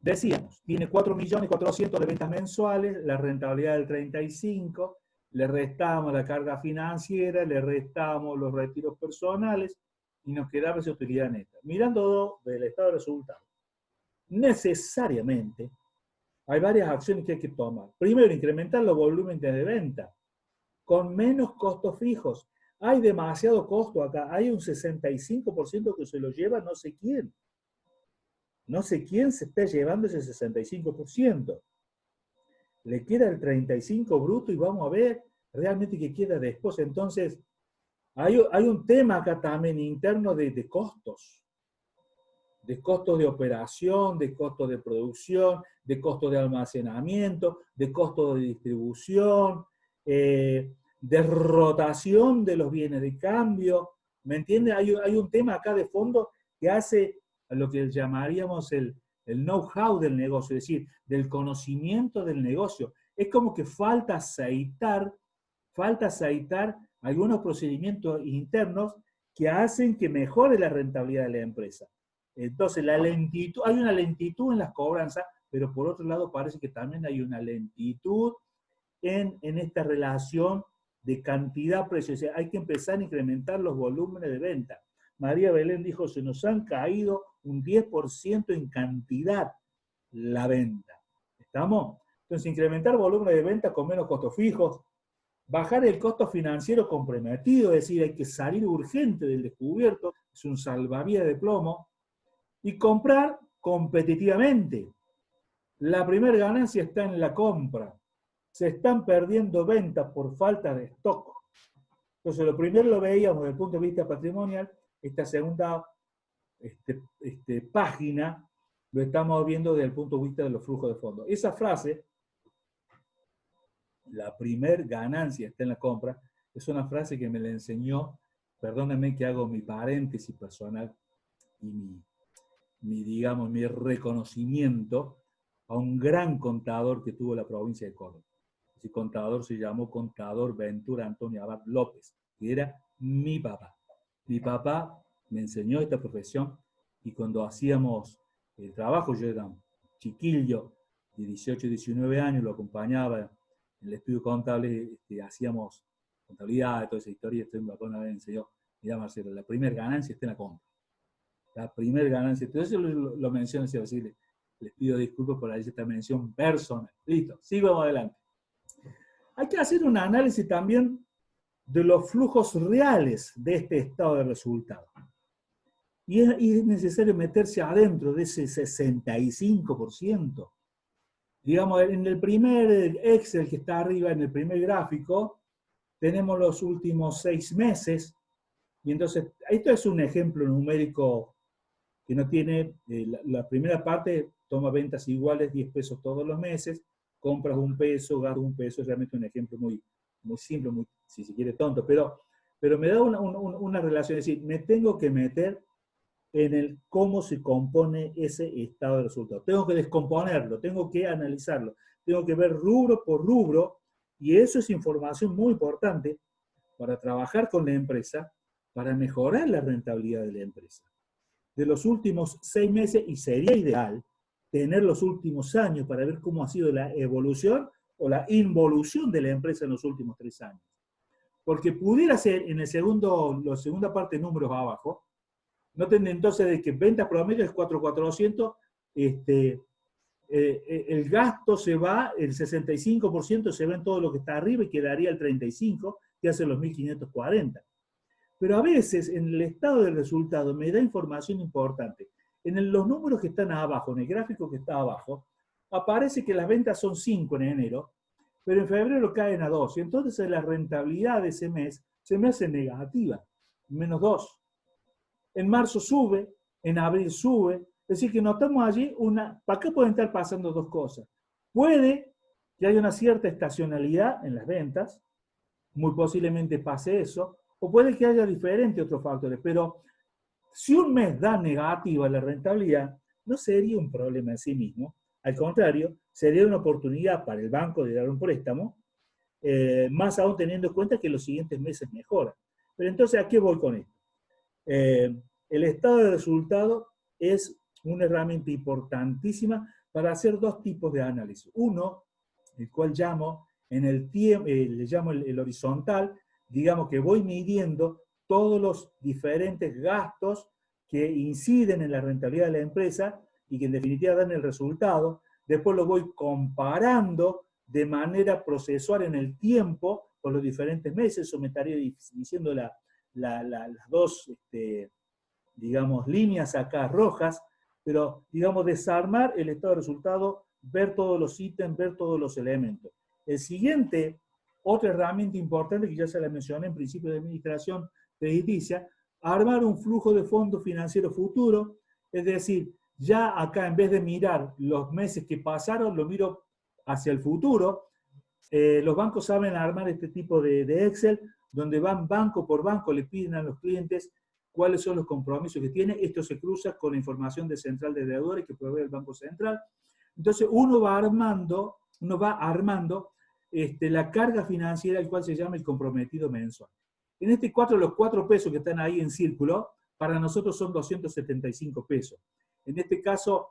Decíamos, tiene 4.400.000 de ventas mensuales, la rentabilidad del 35%, le restamos la carga financiera, le restamos los retiros personales y nos quedaba esa utilidad neta. Mirando del estado de resultados, necesariamente hay varias acciones que hay que tomar. Primero, incrementar los volúmenes de venta con menos costos fijos. Hay demasiado costo acá. Hay un 65% que se lo lleva no sé quién. No sé quién se está llevando ese 65%. Le queda el 35% bruto y vamos a ver realmente qué queda después. Entonces, hay un tema acá también interno de costos. De costos de operación, de costos de producción, de costos de almacenamiento, de costos de distribución, de rotación de los bienes de cambio. ¿Me entiende? Hay un tema acá de fondo que hace a lo que llamaríamos el know-how del negocio, es decir, del conocimiento del negocio. Es como que falta aceitar algunos procedimientos internos que hacen que mejore la rentabilidad de la empresa. Entonces, hay una lentitud en las cobranzas, pero por otro lado parece que también hay una lentitud en esta relación de cantidad-precio. O sea, hay que empezar a incrementar los volúmenes de venta. María Belén dijo, se nos han caído un 10% en cantidad la venta. ¿Estamos? Entonces, incrementar volúmenes de venta con menos costos fijos, bajar el costo financiero comprometido, es decir, hay que salir urgente del descubierto, es un salvavidas de plomo, y comprar competitivamente. La primera ganancia está en la compra. Se están perdiendo ventas por falta de stock. Entonces, lo primero lo veíamos desde el punto de vista patrimonial. Esta segunda página lo estamos viendo desde el punto de vista de los flujos de fondos. Esa frase, la primer ganancia está en la compra, es una frase que me la enseñó, perdónenme que hago mi paréntesis personal y mi reconocimiento a un gran contador que tuvo la provincia de Córdoba. Ese contador se llamó Contador Ventura Antonio Abad López, que era mi papá. Mi papá me enseñó esta profesión y cuando hacíamos el trabajo, yo era un chiquillo de 18, 19 años, lo acompañaba en el estudio contable, hacíamos contabilidad, toda esa historia, mi papá una vez me enseñó, mira Marcelo, la primera ganancia está en la compra. La primera ganancia, entonces yo lo menciono así, les pido disculpas por esta mención personal. Listo, sigamos adelante. Hay que hacer un análisis también de los flujos reales de este estado de resultados. Y es necesario meterse adentro de ese 65%. Digamos, en el primer Excel que está arriba, en el primer gráfico, tenemos los últimos 6 meses. Y entonces, esto es un ejemplo numérico que no tiene, la primera parte toma ventas iguales, 10 pesos todos los meses, compras 1 peso, gastas 1 peso, es realmente un ejemplo muy simple, muy, si se quiere tonto, pero me da una relación, es decir, me tengo que meter en el cómo se compone ese estado de resultados. Tengo que descomponerlo, tengo que analizarlo, tengo que ver rubro por rubro, y eso es información muy importante para trabajar con la empresa, para mejorar la rentabilidad de la empresa. De los últimos 6 meses, y sería ideal tener los últimos años para ver cómo ha sido la evolución o la involución de la empresa en los últimos 3 años. Porque pudiera ser, en la segunda parte de números abajo, noten entonces de que ventas promedio es 4.400, el gasto se va, el 65% se va en todo lo que está arriba y quedaría el 35%, que hace los 1.540. Pero a veces en el estado del resultado me da información importante. En los números que están abajo, en el gráfico que está abajo, aparece que las ventas son 5 en enero, pero en febrero caen a 2. Y entonces la rentabilidad de ese mes se me hace negativa, menos 2. En marzo sube, en abril sube. Es decir, que notamos allí ¿para qué pueden estar pasando 2 cosas? Puede que haya una cierta estacionalidad en las ventas, muy posiblemente pase eso, o puede que haya diferentes otros factores, pero si un mes da negativa la rentabilidad, no sería un problema en sí mismo. Al contrario, sería una oportunidad para el banco de dar un préstamo, más aún teniendo en cuenta que los siguientes meses mejoran. Pero entonces, ¿a qué voy con esto? El estado de resultado es una herramienta importantísima para hacer 2 tipos de análisis. Uno, el cual llamo en el tiempo, le llamo el horizontal, digamos que voy midiendo todos los diferentes gastos que inciden en la rentabilidad de la empresa y que en definitiva dan el resultado. después lo voy comparando de manera procesual en el tiempo por los diferentes meses, eso me estaría diciendo las dos, digamos, líneas acá rojas, pero, digamos, desarmar el estado de resultado, ver todos los ítems, ver todos los elementos. El siguiente, otra herramienta importante que ya se la mencioné en principio de administración crediticia, armar un flujo de fondos financieros futuro, es decir, ya acá en vez de mirar los meses que pasaron, lo miro hacia el futuro. Los bancos saben armar este tipo de Excel, donde van banco por banco, le piden a los clientes cuáles son los compromisos que tiene. Esto se cruza con la información de central de deudores que provee el Banco Central. Entonces uno va armando la carga financiera, el cual se llama el comprometido mensual. En este los 4 pesos que están ahí en círculo, para nosotros son 275 pesos. En este caso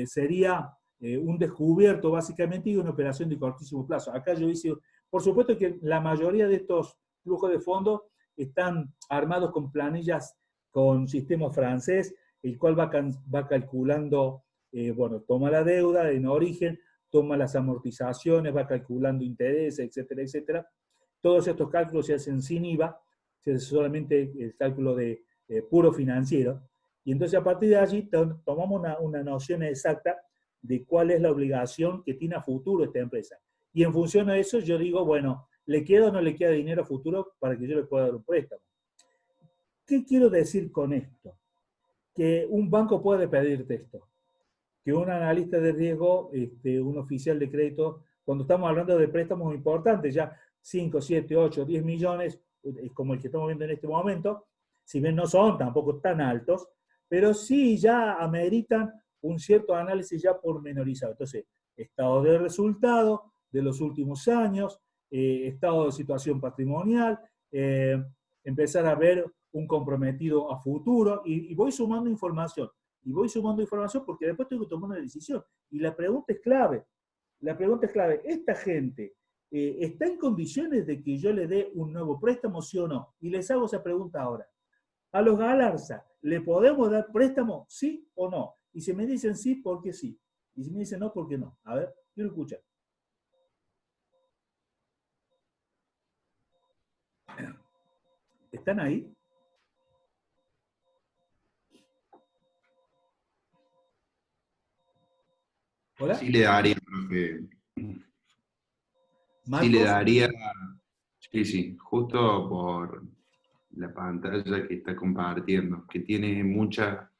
sería un descubierto básicamente y una operación de cortísimo plazo. Acá yo hice, por supuesto que la mayoría de estos flujos de fondos están armados con planillas con sistema francés, el cual va calculando, bueno, toma la deuda en origen, toma las amortizaciones, va calculando intereses, etcétera, etcétera. Todos estos cálculos se hacen sin IVA, se hace solamente el cálculo de puro financiero. Y entonces a partir de allí tomamos una noción exacta de cuál es la obligación que tiene a futuro esta empresa. Y en función de eso yo digo, bueno, ¿le queda o no le queda dinero a futuro para que yo le pueda dar un préstamo? ¿Qué quiero decir con esto? Que un banco puede pedirte esto. Que un analista de riesgo, un oficial de crédito, cuando estamos hablando de préstamos importantes, ya 5, 7, 8, 10 millones, como el que estamos viendo en este momento, si bien no son tampoco tan altos, pero sí ya ameritan un cierto análisis ya pormenorizado. Entonces, estado de resultado de los últimos años, estado de situación patrimonial, empezar a ver un comprometido a futuro, y voy sumando información. Y voy sumando información porque después tengo que tomar una decisión. Y la pregunta es clave. La pregunta es clave. ¿Esta gente está en condiciones de que yo le dé un nuevo préstamo, sí o no? Y les hago esa pregunta ahora. A los Galarza, ¿le podemos dar préstamo, sí o no? Y si me dicen sí, ¿por qué sí? Y si me dicen no, ¿por qué no? A ver, quiero escuchar. ¿Están ahí? ¿Hola? Sí le daría, profe. ¿Marcos? Sí le daría, sí, justo por la pantalla que está compartiendo, que tiene mucha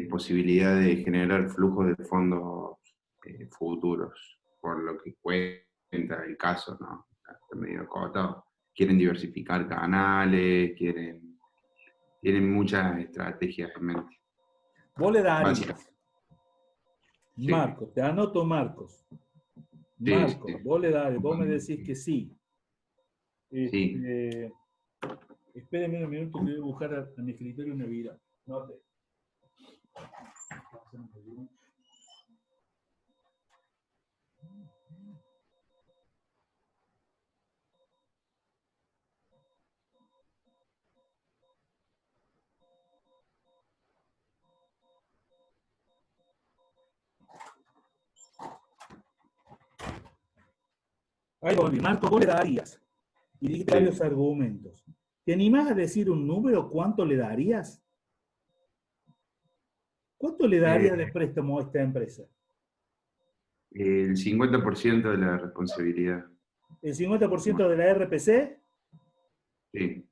posibilidad de generar flujos de fondos futuros, por lo que cuenta el caso, ¿no? Está medio acotado. Quieren diversificar canales, tienen muchas estrategias en mente. Vos le darías. Básicamente. Sí. Marcos, te anoto Marcos. Sí, Marcos, sí. vos le darías, vos me decís que sí. Sí. Espérenme un minuto que voy a buscar a mi escritorio una vida. Note. Ahí voy, Marco, vos le darías. Y dijiste varios argumentos. ¿Te animás a decir un número? ¿Cuánto le darías? ¿Cuánto le darías de préstamo a esta empresa? El 50% de la responsabilidad. ¿El 50% de la RPC? Sí.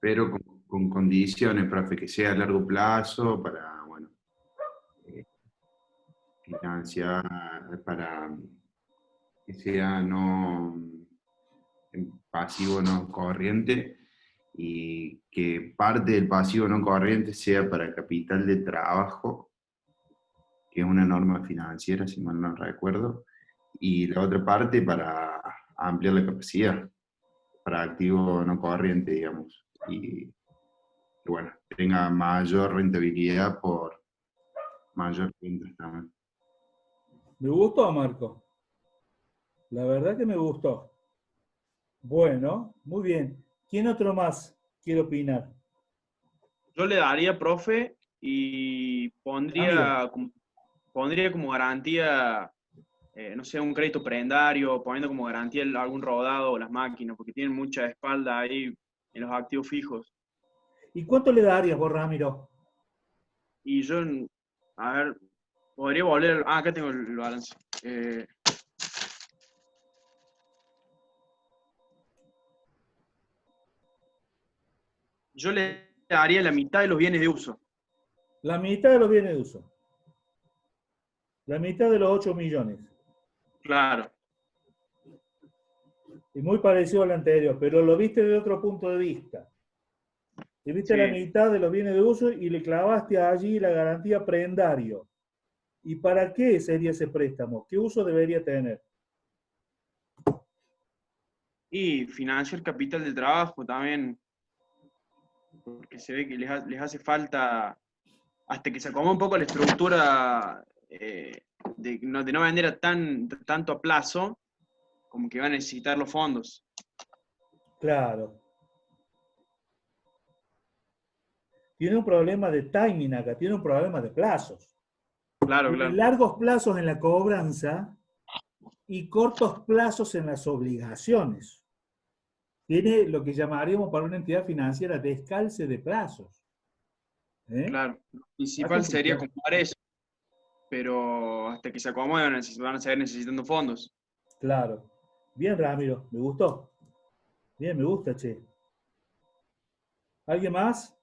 Pero con condiciones, profe, que sea a largo plazo para, bueno, financiar, para que sea no pasivo no corriente, y que parte del pasivo no corriente sea para capital de trabajo, que es una norma financiera, si mal no recuerdo, y la otra parte para ampliar la capacidad, para activo no corriente, digamos, y bueno, tenga mayor rentabilidad por mayor ventas también. Me gustó, Marco. La verdad que me gustó. Bueno, muy bien. ¿Quién otro más quiere opinar? Yo le daría, profe, y pondría pondría como garantía, no sé, un crédito prendario, poniendo como garantía algún rodado o las máquinas, porque tienen mucha espalda ahí en los activos fijos. ¿Y cuánto le darías vos, Ramiro? Y yo, a ver, podría volver, acá tengo el balance. Yo le daría la mitad de los bienes de uso. La mitad de los bienes de uso. La mitad de los 8 millones. Claro. Y muy parecido al anterior, pero lo viste de otro punto de vista. Te viste Sí. la mitad de los bienes de uso y le clavaste allí la garantía prendario. ¿Y para qué sería ese préstamo? ¿Qué uso debería tener? Y financiar el capital de trabajo también, porque se ve que les hace falta, hasta que se acomode un poco la estructura de no vender tanto a plazo, como que va a necesitar los fondos. Claro. Tiene un problema de timing acá, tiene un problema de plazos. Claro, Tiene claro. largos plazos en la cobranza y cortos plazos en las obligaciones. Tiene lo que llamaríamos para una entidad financiera descalce de plazos. Claro. Lo principal sería comprar eso, pero hasta que se acomode van a seguir necesitando fondos. Claro. Bien, Ramiro, me gustó. Bien, me gusta, che. ¿Alguien más?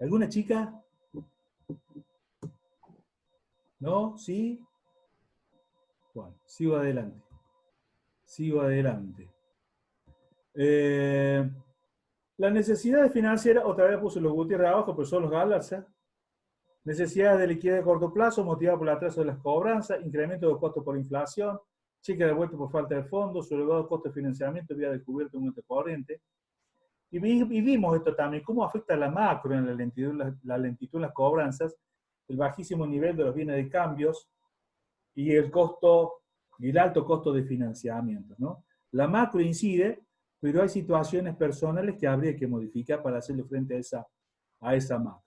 ¿Alguna chica? ¿No? ¿Sí? Bueno, sigo adelante. Sigo adelante. Las necesidades financieras, otra vez puse los Gutiérrez abajo, pero son los Galarza. Necesidades de liquidez de corto plazo, motivadas por el atraso de las cobranzas, incremento de costos por inflación, cheque de vuelta por falta de fondos, su elevado costo de financiamiento vía descubierto en un ente corriente. Y vimos esto también, cómo afecta la macro en la lentitud en las cobranzas, el bajísimo nivel de los bienes de cambios y el costo y el alto costo de financiamiento, ¿no? La macro incide, pero hay situaciones personales que habría que modificar para hacerle frente a esa macro.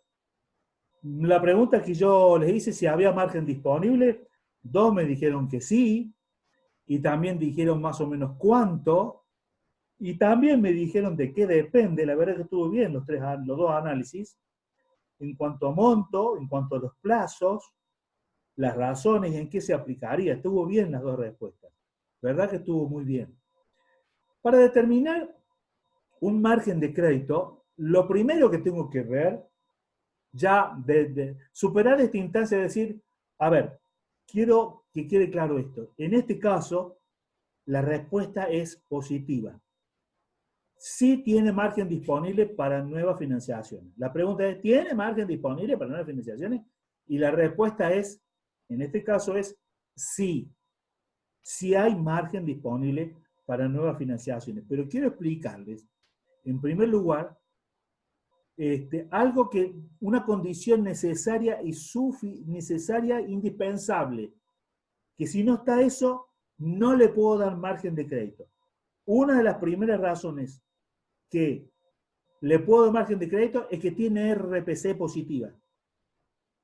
La pregunta que yo les hice, si había margen disponible, 2 me dijeron que sí, y también dijeron más o menos cuánto, y también me dijeron de qué depende. La verdad es que estuvo bien los dos análisis, en cuanto a monto, en cuanto a los plazos, las razones y en qué se aplicaría. Estuvo bien las dos respuestas. ¿Verdad que estuvo muy bien? Para determinar un margen de crédito, lo primero que tengo que ver, ya de superar esta instancia de decir, a ver, quiero que quede claro esto. En este caso, la respuesta es positiva. Sí tiene margen disponible para nuevas financiaciones. La pregunta es, ¿tiene margen disponible para nuevas financiaciones? Y la respuesta es, en este caso es sí. Sí hay margen disponible para nuevas financiaciones. Pero quiero explicarles, en primer lugar, algo que, una condición necesaria y necesaria, indispensable, que si no está eso, no le puedo dar margen de crédito. Una de las primeras razones que le puedo dar margen de crédito es que tiene RPC positiva.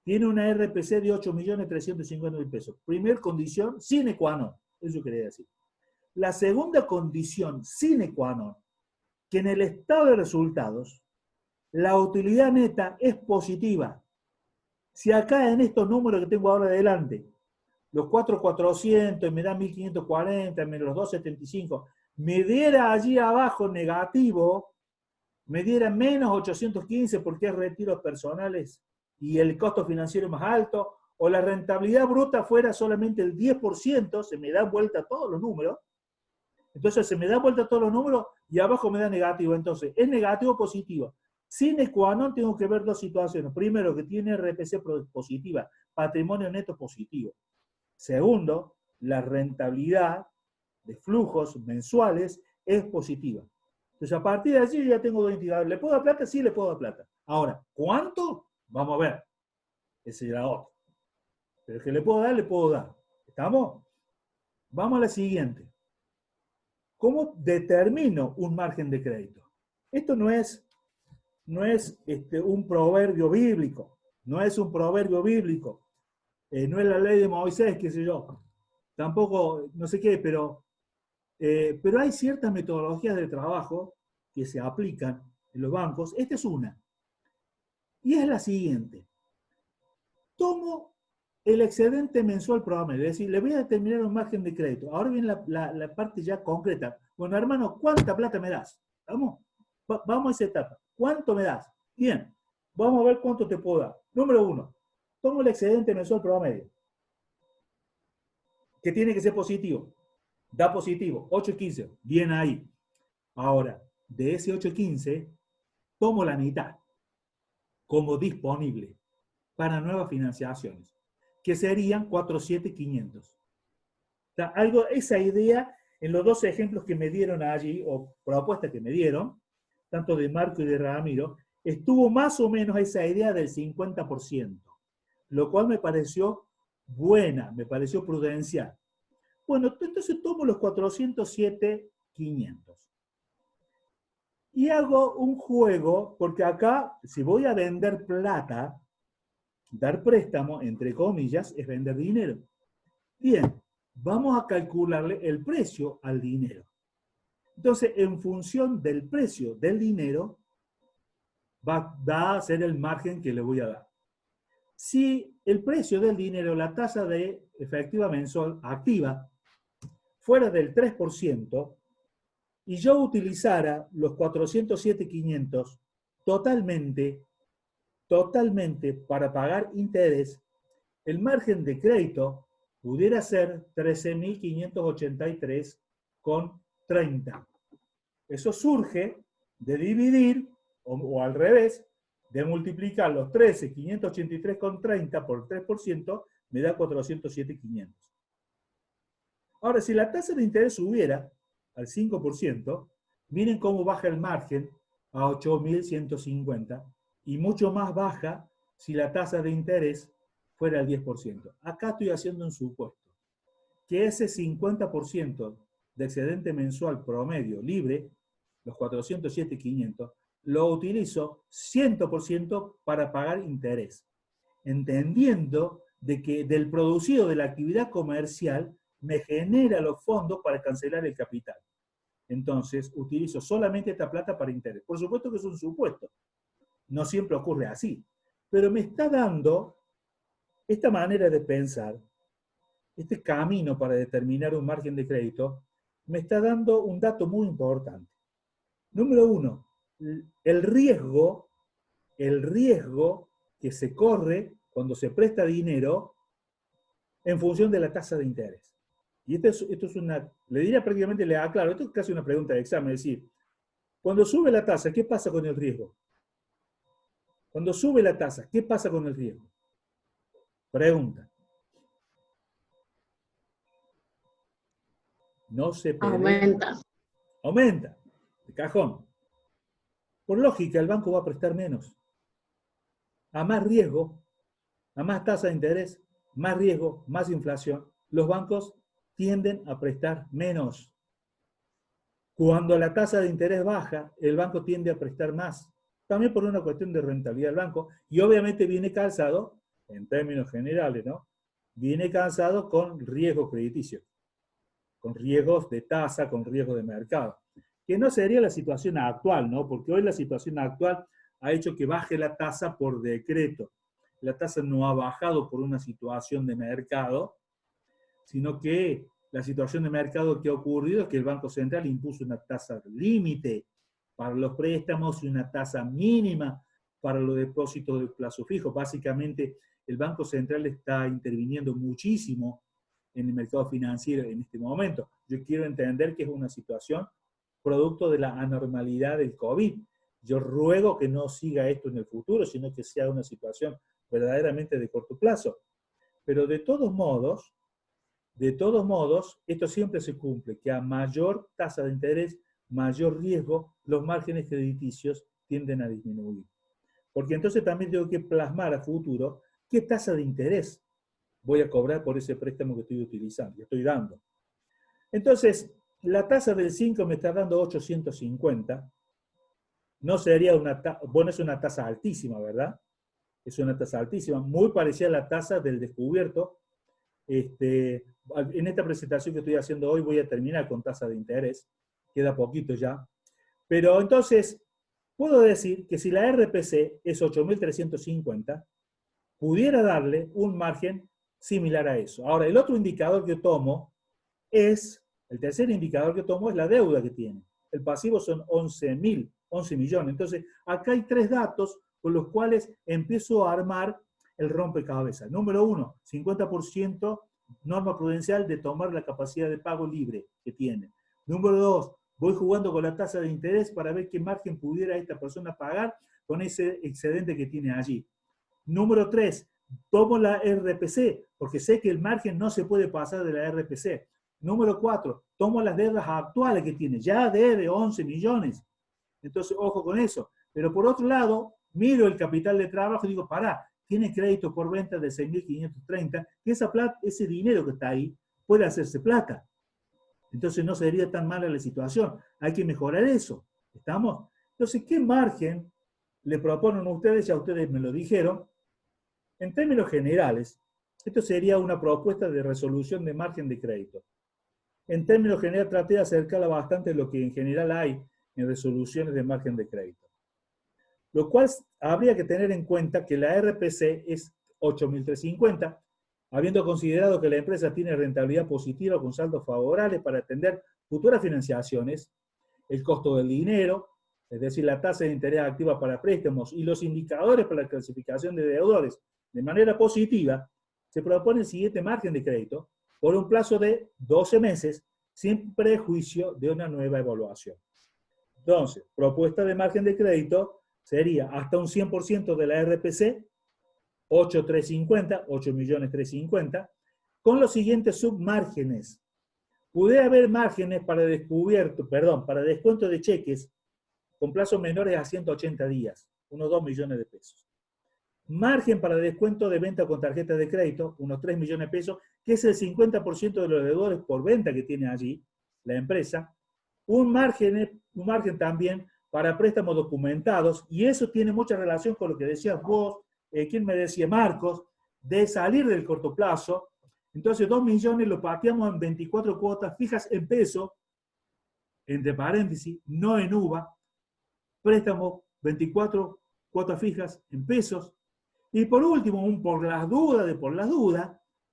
Tiene una RPC de 8.350.000 pesos. Primer condición, sine qua non. Eso quería decir. La segunda condición, sine qua non, que en el estado de resultados, la utilidad neta es positiva. Si acá en estos números que tengo ahora adelante, los 4.400 me da 1.540, menos los 2.75, me diera allí abajo negativo, me diera menos 815 porque es retiros personales y el costo financiero más alto, o la rentabilidad bruta fuera solamente el 10%, se me dan vuelta todos los números, entonces se me dan vuelta todos los números y abajo me da negativo, entonces es negativo o positivo. Sine qua non tengo que ver dos situaciones. Primero, que tiene RPC positiva, patrimonio neto positivo. Segundo, la rentabilidad de flujos mensuales es positiva. Entonces, a partir de allí ya tengo dos indicadores. ¿Le puedo dar plata? Sí, le puedo dar plata. Ahora, ¿cuánto? Vamos a ver. Ese será otro. Pero el que le puedo dar, le puedo dar. ¿Estamos? Vamos a la siguiente. ¿Cómo determino un margen de crédito? Esto no es un proverbio bíblico. no es un proverbio bíblico, no es la ley de Moisés, qué sé yo, tampoco, no sé qué, pero hay ciertas metodologías de trabajo que se aplican en los bancos. Esta es una, y es la siguiente. Tomo el excedente mensual promedio, es decir, le voy a determinar un margen de crédito. Ahora viene la parte ya concreta. Bueno, hermano, ¿cuánta plata me das? Vamos a esa etapa. ¿Cuánto me das? Bien, vamos a ver cuánto te puedo dar. Número 1, tomo el excedente mensual promedio, que tiene que ser positivo. Da positivo, 8.15, bien ahí. Ahora, de ese 8.15, tomo la mitad como disponible para nuevas financiaciones, que serían 4.700. Esa idea, en los dos ejemplos que me dieron allí, o propuestas que me dieron, tanto de Marco y de Ramiro, estuvo más o menos esa idea del 50%, lo cual me pareció buena, me pareció prudencial. Bueno, entonces tomo los 407.500. Y hago un juego, porque acá, si voy a vender plata, dar préstamo, entre comillas, es vender dinero. Bien, vamos a calcularle el precio al dinero. Entonces, en función del precio del dinero, va a ser el margen que le voy a dar. Si el precio del dinero, la tasa de efectiva mensual activa, fuera del 3%, y yo utilizara los 407.500 totalmente para pagar interés, el margen de crédito pudiera ser 13.583,30. Eso surge de dividir, o al revés, de multiplicar los 13.583,30 por 3%, me da 407.500. Ahora, si la tasa de interés subiera al 5%, miren cómo baja el margen a 8.150, y mucho más baja si la tasa de interés fuera al 10%. Acá estoy haciendo un supuesto, que ese 50% de excedente mensual promedio libre, los 407.500, lo utilizo 100% para pagar interés, entendiendo de que del producido de la actividad comercial me genera los fondos para cancelar el capital. Entonces, utilizo solamente esta plata para interés. Por supuesto que es un supuesto. No siempre ocurre así. Pero me está dando esta manera de pensar, este camino para determinar un margen de crédito, me está dando un dato muy importante. Número 1, el riesgo que se corre cuando se presta dinero en función de la tasa de interés. Y esto es una, le diría prácticamente, le aclaro, esto es casi una pregunta de examen, es decir, cuando sube la tasa, ¿qué pasa con el riesgo? Cuando sube la tasa, ¿qué pasa con el riesgo? Pregunta. No se pelea. Aumenta. Aumenta, de cajón. Por lógica, el banco va a prestar menos. A más riesgo, a más tasa de interés, más riesgo, más inflación, los bancos tienden a prestar menos. Cuando la tasa de interés baja, el banco tiende a prestar más. También por una cuestión de rentabilidad del banco, y obviamente viene calzado, en términos generales, ¿no? Viene calzado con riesgos crediticios, con riesgos de tasa, con riesgos de mercado, que no sería la situación actual, ¿no? Porque hoy la situación actual ha hecho que baje la tasa por decreto. La tasa no ha bajado por una situación de mercado, sino que la situación de mercado que ha ocurrido es que el Banco Central impuso una tasa límite para los préstamos y una tasa mínima para los depósitos de plazo fijo. Básicamente, el Banco Central está interviniendo muchísimo en el mercado financiero en este momento. Yo quiero entender que es una situación producto de la anormalidad del COVID. Yo ruego que no siga esto en el futuro, sino que sea una situación verdaderamente de corto plazo. Pero de todos modos, esto siempre se cumple, que a mayor tasa de interés, mayor riesgo, los márgenes crediticios tienden a disminuir. Porque entonces también tengo que plasmar a futuro qué tasa de interés voy a cobrar por ese préstamo que estoy utilizando, que estoy dando. Entonces, la tasa del 5 me está dando 850. No sería una tasa, bueno, es una tasa altísima, ¿verdad? es una tasa altísima, muy parecida a la tasa del descubierto. En esta presentación que estoy haciendo hoy voy a terminar con tasa de interés, queda poquito ya. Pero entonces, puedo decir que si la RPC es 8.350, pudiera darle un margen similar a eso. Ahora, el otro indicador que tomo el tercer indicador que tomo es la deuda que tiene. El pasivo son 11 millones. Entonces, acá hay 3 datos con los cuales empiezo a armar el rompecabezas. Número 1, 50% norma prudencial de tomar la capacidad de pago libre que tiene. Número 2, voy jugando con la tasa de interés para ver qué margen pudiera esta persona pagar con ese excedente que tiene allí. Número 3, tomo la RPC, porque sé que el margen no se puede pasar de la RPC. Número 4, tomo las deudas actuales que tiene. Ya debe 11 millones. Entonces, ojo con eso. Pero por otro lado, miro el capital de trabajo y digo, pará, tiene crédito por venta de 6.530, que ese dinero que está ahí puede hacerse plata. Entonces no sería tan mala la situación. Hay que mejorar eso. ¿Estamos? Entonces, ¿qué margen le proponen ustedes? Ya ustedes me lo dijeron. En términos generales, esto sería una propuesta de resolución de margen de crédito. En términos generales, traté de acercarla bastante a lo que en general hay en resoluciones de margen de crédito. Lo cual habría que tener en cuenta que la RPC es 8.350, habiendo considerado que la empresa tiene rentabilidad positiva con saldos favorables para atender futuras financiaciones, el costo del dinero, es decir, la tasa de interés activa para préstamos y los indicadores para la clasificación de deudores de manera positiva, se propone el siguiente margen de crédito por un plazo de 12 meses, sin prejuicio de una nueva evaluación. Entonces, propuesta de margen de crédito sería hasta un 100% de la RPC, 8.350, con los siguientes submárgenes. Pudiera haber márgenes para descuento de cheques con plazos menores a 180 días, unos 2 millones de pesos. Margen para descuento de venta con tarjetas de crédito, unos 3 millones de pesos, que es el 50% de los deudores por venta que tiene allí la empresa. Un margen también para préstamos documentados, y eso tiene mucha relación con lo que decías vos, ¿quién me decía? Marcos, de salir del corto plazo. Entonces 2 millones lo pateamos en 24 cuotas fijas en peso, entre paréntesis, no en UVA, préstamos 24 cuotas fijas en pesos, y por último, por las dudas,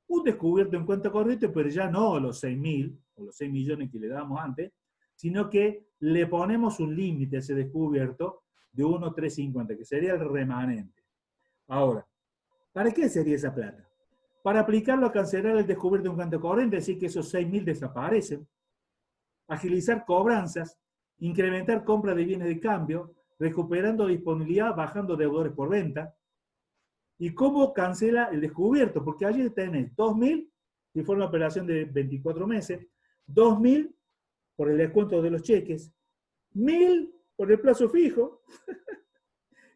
un descubierto en cuenta corriente, pero ya no los 6.000 o los 6 millones que le damos antes, sino que le ponemos un límite a ese descubierto de 1.350, que sería el remanente. Ahora, ¿para qué sería esa plata? Para aplicarlo a cancelar el descubierto en cuenta corriente, es decir, que esos 6.000 desaparecen, agilizar cobranzas, incrementar compra de bienes de cambio, recuperando disponibilidad, bajando deudores por venta. ¿Y cómo cancela el descubierto? Porque allí tenés 2.000, si fue una operación de 24 meses, 2.000 por el descuento de los cheques, 1.000 por el plazo fijo,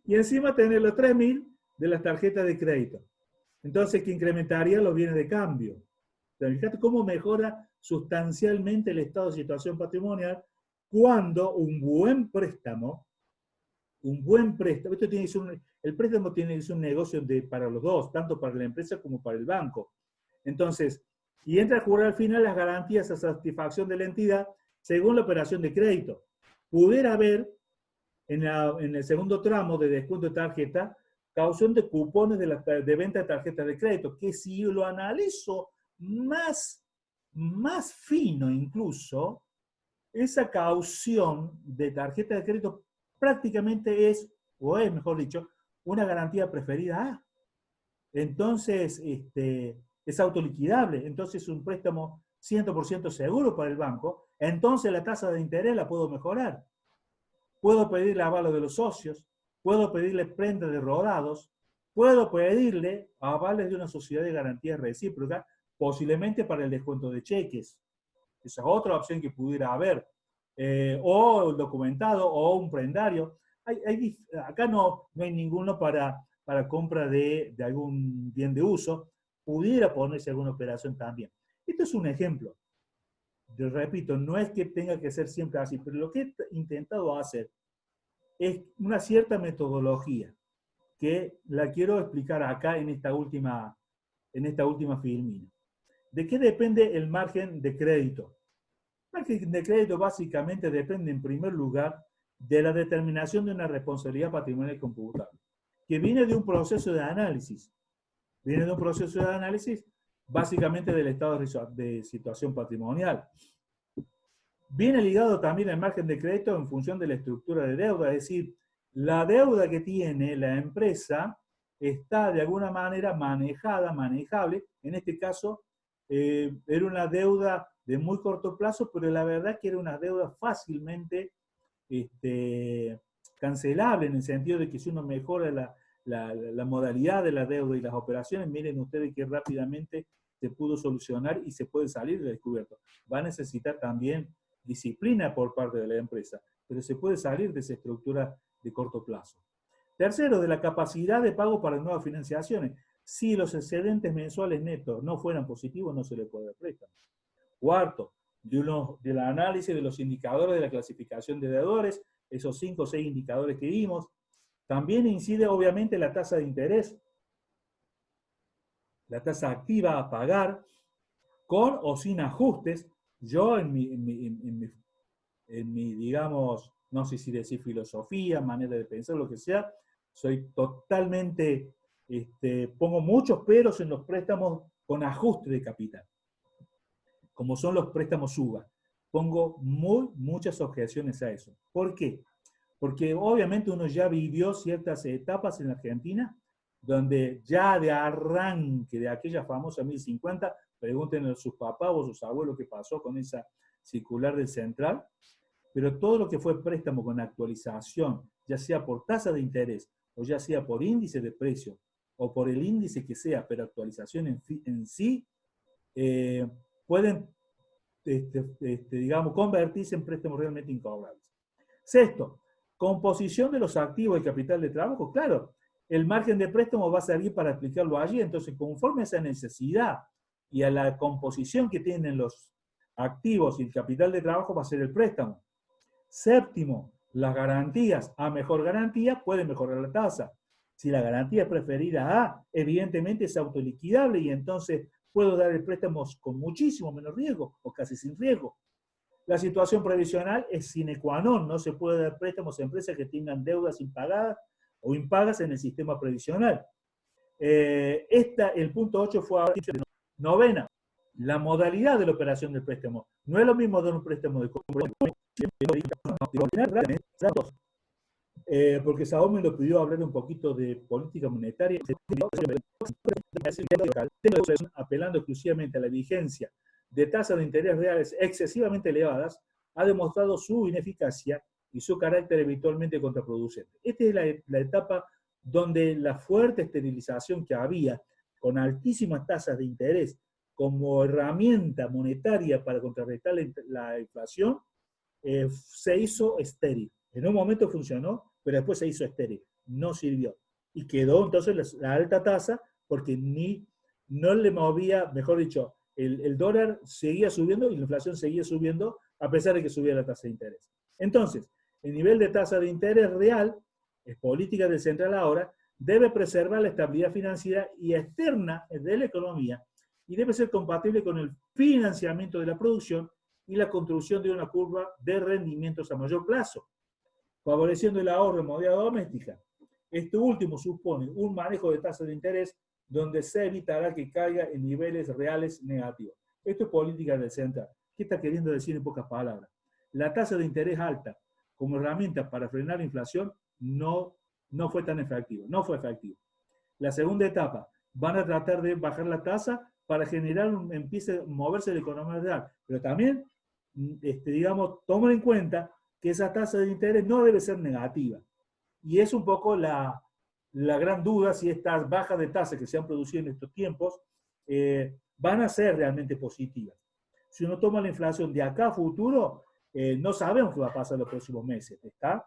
y encima tenés los 3.000 de las tarjetas de crédito. Entonces, que incrementaría los bienes de cambio. Fíjate cómo mejora sustancialmente el estado de situación patrimonial cuando un buen préstamo, el préstamo tiene que ser un negocio para los dos, tanto para la empresa como para el banco. Entonces, y entra a jugar al final las garantías a satisfacción de la entidad según la operación de crédito. Pudiera haber, en el segundo tramo de descuento de tarjeta, caución de cupones de venta de tarjetas de crédito, que si lo analizo más fino incluso, esa caución de tarjeta de crédito prácticamente es mejor dicho, una garantía preferida A. Entonces, es autoliquidable, entonces es un préstamo 100% seguro para el banco, entonces la tasa de interés la puedo mejorar. Puedo pedirle avalo de los socios, puedo pedirle prenda de rodados, puedo pedirle avales de una sociedad de garantía recíproca, posiblemente para el descuento de cheques. Esa es otra opción que pudiera haber. O el documentado, o un prendario. Acá no hay ninguno para compra de algún bien de uso. Pudiera ponerse alguna operación también. Esto es un ejemplo. Yo repito, no es que tenga que ser siempre así, pero lo que he intentado hacer es una cierta metodología que la quiero explicar acá en esta última filmina. ¿De qué depende el margen de crédito? El margen de crédito básicamente depende en primer lugar de la determinación de una responsabilidad patrimonial computable, que viene de un proceso de análisis. Viene de un proceso de análisis básicamente del estado de situación patrimonial. Viene ligado también al margen de crédito en función de la estructura de deuda, es decir, la deuda que tiene la empresa está de alguna manera manejada, manejable. En este caso, era una deuda de muy corto plazo, pero la verdad que era una deuda fácilmente cancelable, en el sentido de que si uno mejora la modalidad de la deuda y las operaciones, miren ustedes que rápidamente se pudo solucionar y se puede salir del descubierto. Va a necesitar también disciplina por parte de la empresa, pero se puede salir de esa estructura de corto plazo. Tercero, de la capacidad de pago para nuevas financiaciones. Si los excedentes mensuales netos no fueran positivos, no se le puede dar préstamo. Cuarto, del análisis de los indicadores de la clasificación de deudores, esos 5 o 6 indicadores que vimos. También incide obviamente la tasa de interés, la tasa activa a pagar, con o sin ajustes. Yo en mi, digamos, no sé si decir filosofía, manera de pensar, lo que sea, soy totalmente, pongo muchos peros en los préstamos con ajuste de capital, como son los préstamos UVA. Pongo muchas objeciones a eso. ¿Por qué? Porque obviamente uno ya vivió ciertas etapas en la Argentina, donde ya de arranque de aquella famosa 1050, pregúntenle a sus papás o a sus abuelos qué pasó con esa circular del Central, pero todo lo que fue préstamo con actualización, ya sea por tasa de interés, o ya sea por índice de precio, o por el índice que sea, pero actualización en sí, pueden, digamos, convertirse en préstamos realmente incobrables. Sexto, composición de los activos y capital de trabajo. Claro, el margen de préstamo va a servir para aplicarlo allí, entonces conforme a esa necesidad y a la composición que tienen los activos y el capital de trabajo va a ser el préstamo. Séptimo, las garantías. A mejor garantía puede mejorar la tasa. Si la garantía es preferida a, evidentemente es autoliquidable y entonces puedo dar el préstamo con muchísimo menos riesgo o casi sin riesgo. La situación previsional es sine qua non. No se puede dar préstamos a empresas que tengan deudas impagadas o impagas en el sistema previsional. El punto 8 fue ahora. Novena, la modalidad de la operación del préstamo. No es lo mismo dar un préstamo de compra, porque Saúl me lo pidió hablar un poquito de política monetaria, apelando exclusivamente a la vigencia de tasas de interés reales excesivamente elevadas, ha demostrado su ineficacia y su carácter habitualmente contraproducente. Esta es la etapa donde la fuerte esterilización que había con altísimas tasas de interés como herramienta monetaria para contrarrestar la inflación, se hizo estéril. En un momento funcionó, pero después se hizo estéril. No sirvió. Y quedó entonces la alta tasa porque no le movía, mejor dicho, el dólar seguía subiendo y la inflación seguía subiendo a pesar de que subía la tasa de interés. Entonces, el nivel de tasa de interés real, es política del central ahora, debe preservar la estabilidad financiera y externa de la economía y debe ser compatible con el financiamiento de la producción y la construcción de una curva de rendimientos a mayor plazo, favoreciendo el ahorro en moneda doméstica. Esto último supone un manejo de tasas de interés donde se evitará que caiga en niveles reales negativos. Esto es política del central. ¿Qué está queriendo decir en pocas palabras? La tasa de interés alta como herramienta para frenar la inflación no fue tan efectivo, no fue efectivo. La segunda etapa, van a tratar de bajar la tasa para generar empiece a moverse la economía real, pero también, digamos, tomen en cuenta que esa tasa de interés no debe ser negativa. Y es un poco la gran duda si estas bajas de tasa que se han producido en estos tiempos van a ser realmente positivas. Si uno toma la inflación de acá a futuro, no sabemos qué va a pasar en los próximos meses, ¿está?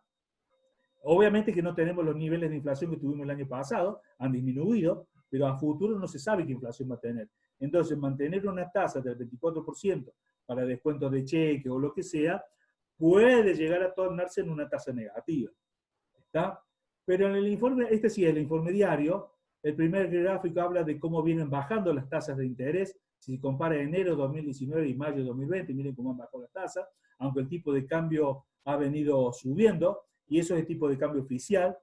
Obviamente que no tenemos los niveles de inflación que tuvimos el año pasado, han disminuido, pero a futuro no se sabe qué inflación va a tener. Entonces, mantener una tasa del 24% para descuentos de cheque o lo que sea, puede llegar a tornarse en una tasa negativa. ¿Está? Pero en el informe, este sí, el informe diario, el primer gráfico habla de cómo vienen bajando las tasas de interés. Si se compara enero 2019 y mayo 2020, miren cómo han bajado las tasas, aunque el tipo de cambio ha venido subiendo, y eso es el tipo de cambio oficial.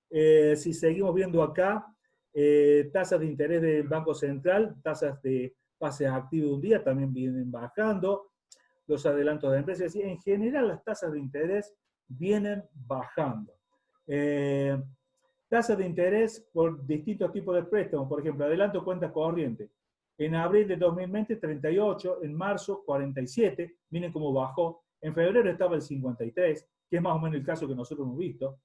Si seguimos viendo acá, tasas de interés del Banco Central, tasas de pases activos de un día también vienen bajando, los adelantos de empresas, y en general las tasas de interés vienen bajando. Tasas de interés por distintos tipos de préstamos, por ejemplo, adelanto cuentas corrientes. En abril de 2020, 38, en marzo, 47, miren cómo bajó. En febrero estaba el 53, que es más o menos el caso que nosotros hemos visto.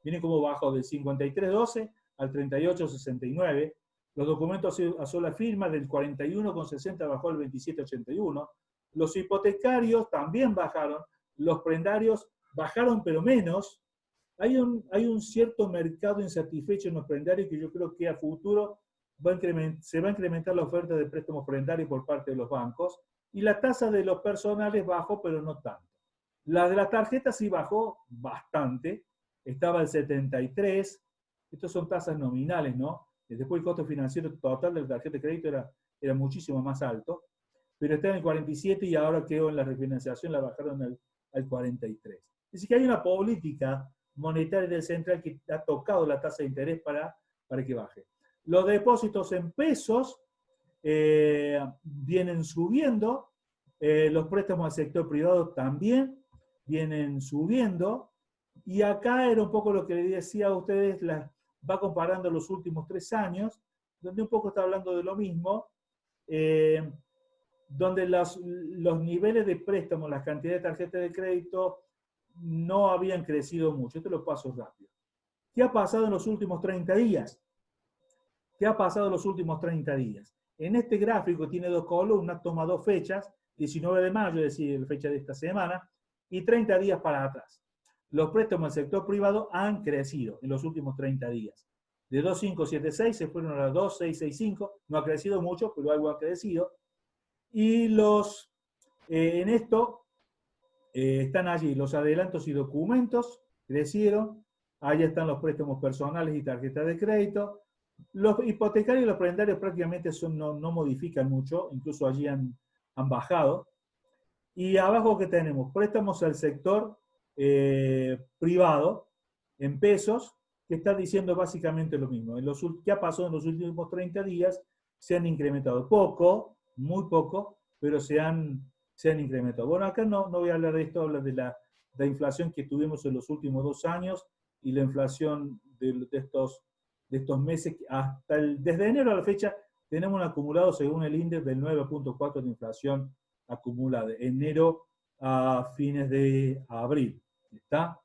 Miren cómo bajó del 53.12 al 38.69. Los documentos a sola firma del 41.60 bajó al 27.81. Los hipotecarios también bajaron. Los prendarios bajaron, pero menos. Hay un cierto mercado insatisfecho en los prendarios que yo creo que a futuro se va a incrementar la oferta de préstamos prendarios por parte de los bancos, y la tasa de los personales bajó, pero no tanto. La de las tarjetas sí bajó bastante, estaba al 73, estos son tasas nominales, ¿no? Después el costo financiero total de la tarjeta de crédito era muchísimo más alto, pero está en el 47 y ahora quedó en la refinanciación, la bajaron al 43. Es decir, que hay una política monetaria del central que ha tocado la tasa de interés para que baje. Los depósitos en pesos vienen subiendo, los préstamos al sector privado también vienen subiendo, y acá era un poco lo que les decía a ustedes, va comparando los últimos 3 años, donde un poco está hablando de lo mismo, donde los niveles de préstamo, las cantidades de tarjetas de crédito no habían crecido mucho. Esto lo paso rápido. ¿Qué ha pasado en los últimos 30 días? ¿Qué ha pasado en los últimos 30 días? En este gráfico tiene 2 columnas, toma 2 fechas, 19 de mayo, es decir, la fecha de esta semana, y 30 días para atrás. Los préstamos del sector privado han crecido en los últimos 30 días. De 2.576 se fueron a 2.665, no ha crecido mucho, pero algo ha crecido. Y en esto están allí los adelantos y documentos, crecieron. Ahí están los préstamos personales y tarjetas de crédito. Los hipotecarios y los prendarios prácticamente no modifican mucho, incluso allí han bajado. Y abajo, ¿qué tenemos? Préstamos al sector privado en pesos, que está diciendo básicamente lo mismo. ¿Qué ha pasado en los últimos 30 días? Se han incrementado poco, muy poco, pero se han incrementado. Bueno, acá no voy a hablar de esto, hablo de la inflación que tuvimos en los últimos 2 años y la inflación de estos meses. Desde enero a la fecha tenemos un acumulado, según el índice, del 9.4 de inflación acumulada, de enero a fines de abril. ¿Está?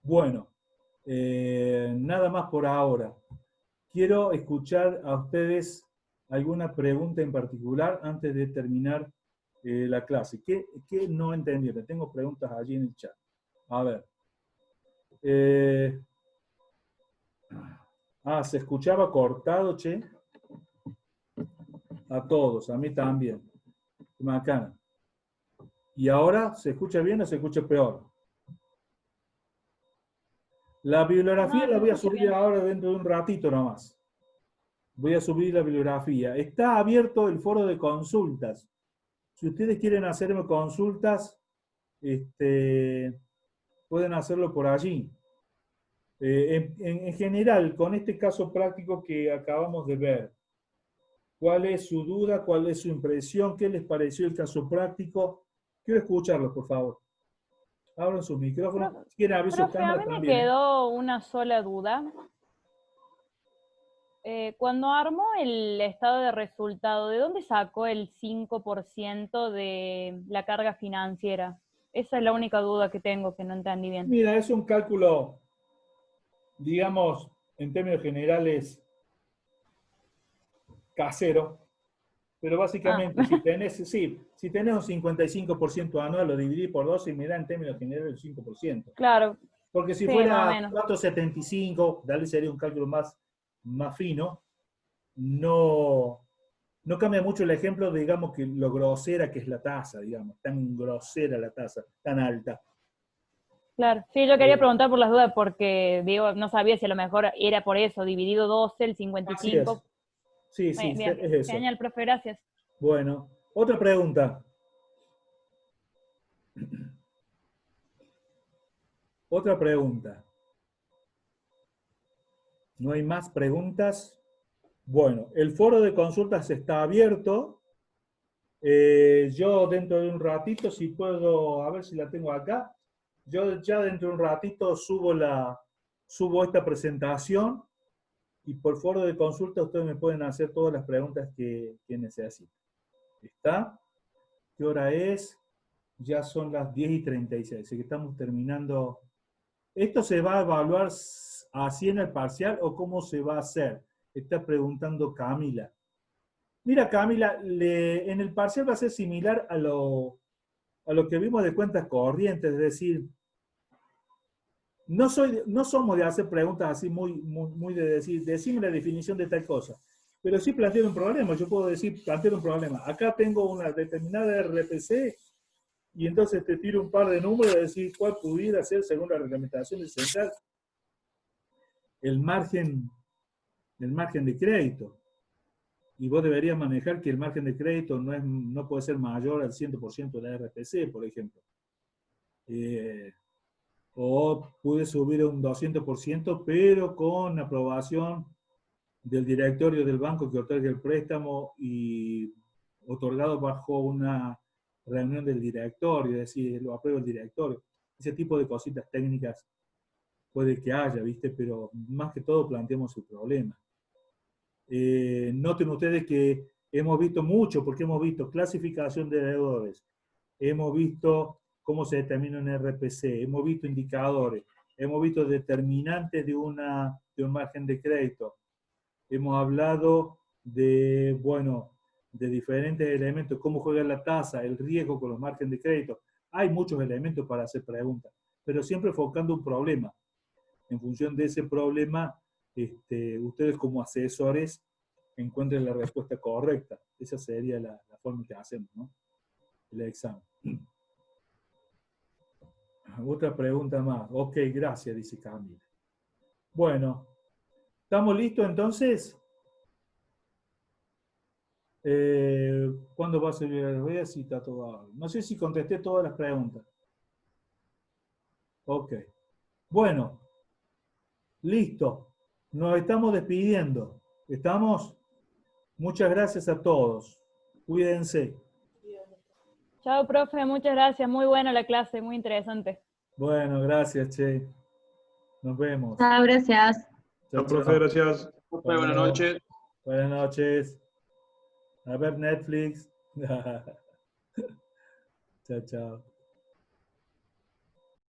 Bueno, nada más por ahora. Quiero escuchar a ustedes alguna pregunta en particular antes de terminar la clase. ¿Qué no entendieron? Tengo preguntas allí en el chat. A ver. Se escuchaba cortado, che. A todos, a mí también. Bacana. ¿Y ahora se escucha bien o se escucha peor? La bibliografía la voy a subir ahora dentro de un ratito nomás. Voy a subir la bibliografía. Está abierto el foro de consultas. Si ustedes quieren hacerme consultas, pueden hacerlo por allí. En general, con este caso práctico que acabamos de ver, ¿cuál es su duda? ¿Cuál es su impresión? ¿Qué les pareció el caso práctico? Quiero escucharlos, por favor. Abran sus micrófonos. Si quieren abrir sus cámaras a mí también. Me quedó una sola duda. Cuando armó el estado de resultado, ¿de dónde sacó el 5% de la carga financiera? Esa es la única duda que tengo, que no entendí bien. Mira, es un cálculo, digamos, en términos generales, casero, pero básicamente si tenés un 55% anual, lo dividí por 12 y me da en términos generales el 5%. Claro. Porque si fuera 4,75, dale, sería un cálculo más fino, no cambia mucho el ejemplo, digamos, que lo grosera que es la tasa, digamos, tan grosera la tasa, tan alta. Claro, sí, yo quería preguntar por las dudas porque, digo, no sabía si a lo mejor era por eso, dividido 12, el Así es. 55. Sí, sí, Bien, es eso. genial, profe, gracias. Bueno, otra pregunta. Otra pregunta. ¿No hay más preguntas? Bueno, el foro de consultas está abierto. Yo dentro de un ratito, si puedo, a ver si la tengo acá, yo ya dentro de un ratito subo esta presentación y por foro de consulta ustedes me pueden hacer todas las preguntas que necesiten. ¿Está? ¿Qué hora es? Ya son las 10:36, así que estamos terminando. ¿Esto se va a evaluar así en el parcial o cómo se va a hacer? Está preguntando Camila. Mira, Camila, en el parcial va a ser similar a lo que vimos de cuentas corrientes, es decir, no somos de hacer preguntas así muy de decir, decime la definición de tal cosa, pero sí plantear un problema. Yo puedo decir, plantear un problema. Acá tengo una determinada RPC y entonces te tiro un par de números y decir cuál pudiera ser, según la reglamentación del central, el margen de crédito. Y vos deberías manejar que el margen de crédito no puede ser mayor al 100% de la RPC, por ejemplo. O puede subir a un 200%, pero con aprobación del directorio del banco que otorga el préstamo y otorgado bajo una reunión del directorio, es decir, lo aprueba el directorio. Ese tipo de cositas técnicas puede que haya, ¿viste? Pero más que todo planteamos el problema. Noten ustedes que hemos visto mucho, porque hemos visto clasificación de deudores, hemos visto cómo se determina un RPC, hemos visto indicadores, hemos visto determinantes de un margen de crédito, hemos hablado de, bueno, de diferentes elementos, cómo juega la tasa, el riesgo con los márgenes de crédito. Hay muchos elementos para hacer preguntas, pero siempre enfocando un problema. En función de ese problema, ustedes como asesores encuentren la respuesta correcta. Esa sería la forma que hacemos, ¿no? El examen. Otra pregunta más. Ok, gracias, dice Camila. Bueno, ¿estamos listos entonces? ¿Cuándo va a ser? Voy a ver si está todo. No sé si contesté todas las preguntas. Ok. Bueno, listo. Nos estamos despidiendo. ¿Estamos? Muchas gracias a todos. Cuídense. Chao, profe, muchas gracias. Muy buena la clase, muy interesante. Bueno, gracias, che. Nos vemos. Chao, gracias. Chao, profe, gracias. Buenas noches. Buenas noches. A ver Netflix. Chao, chao.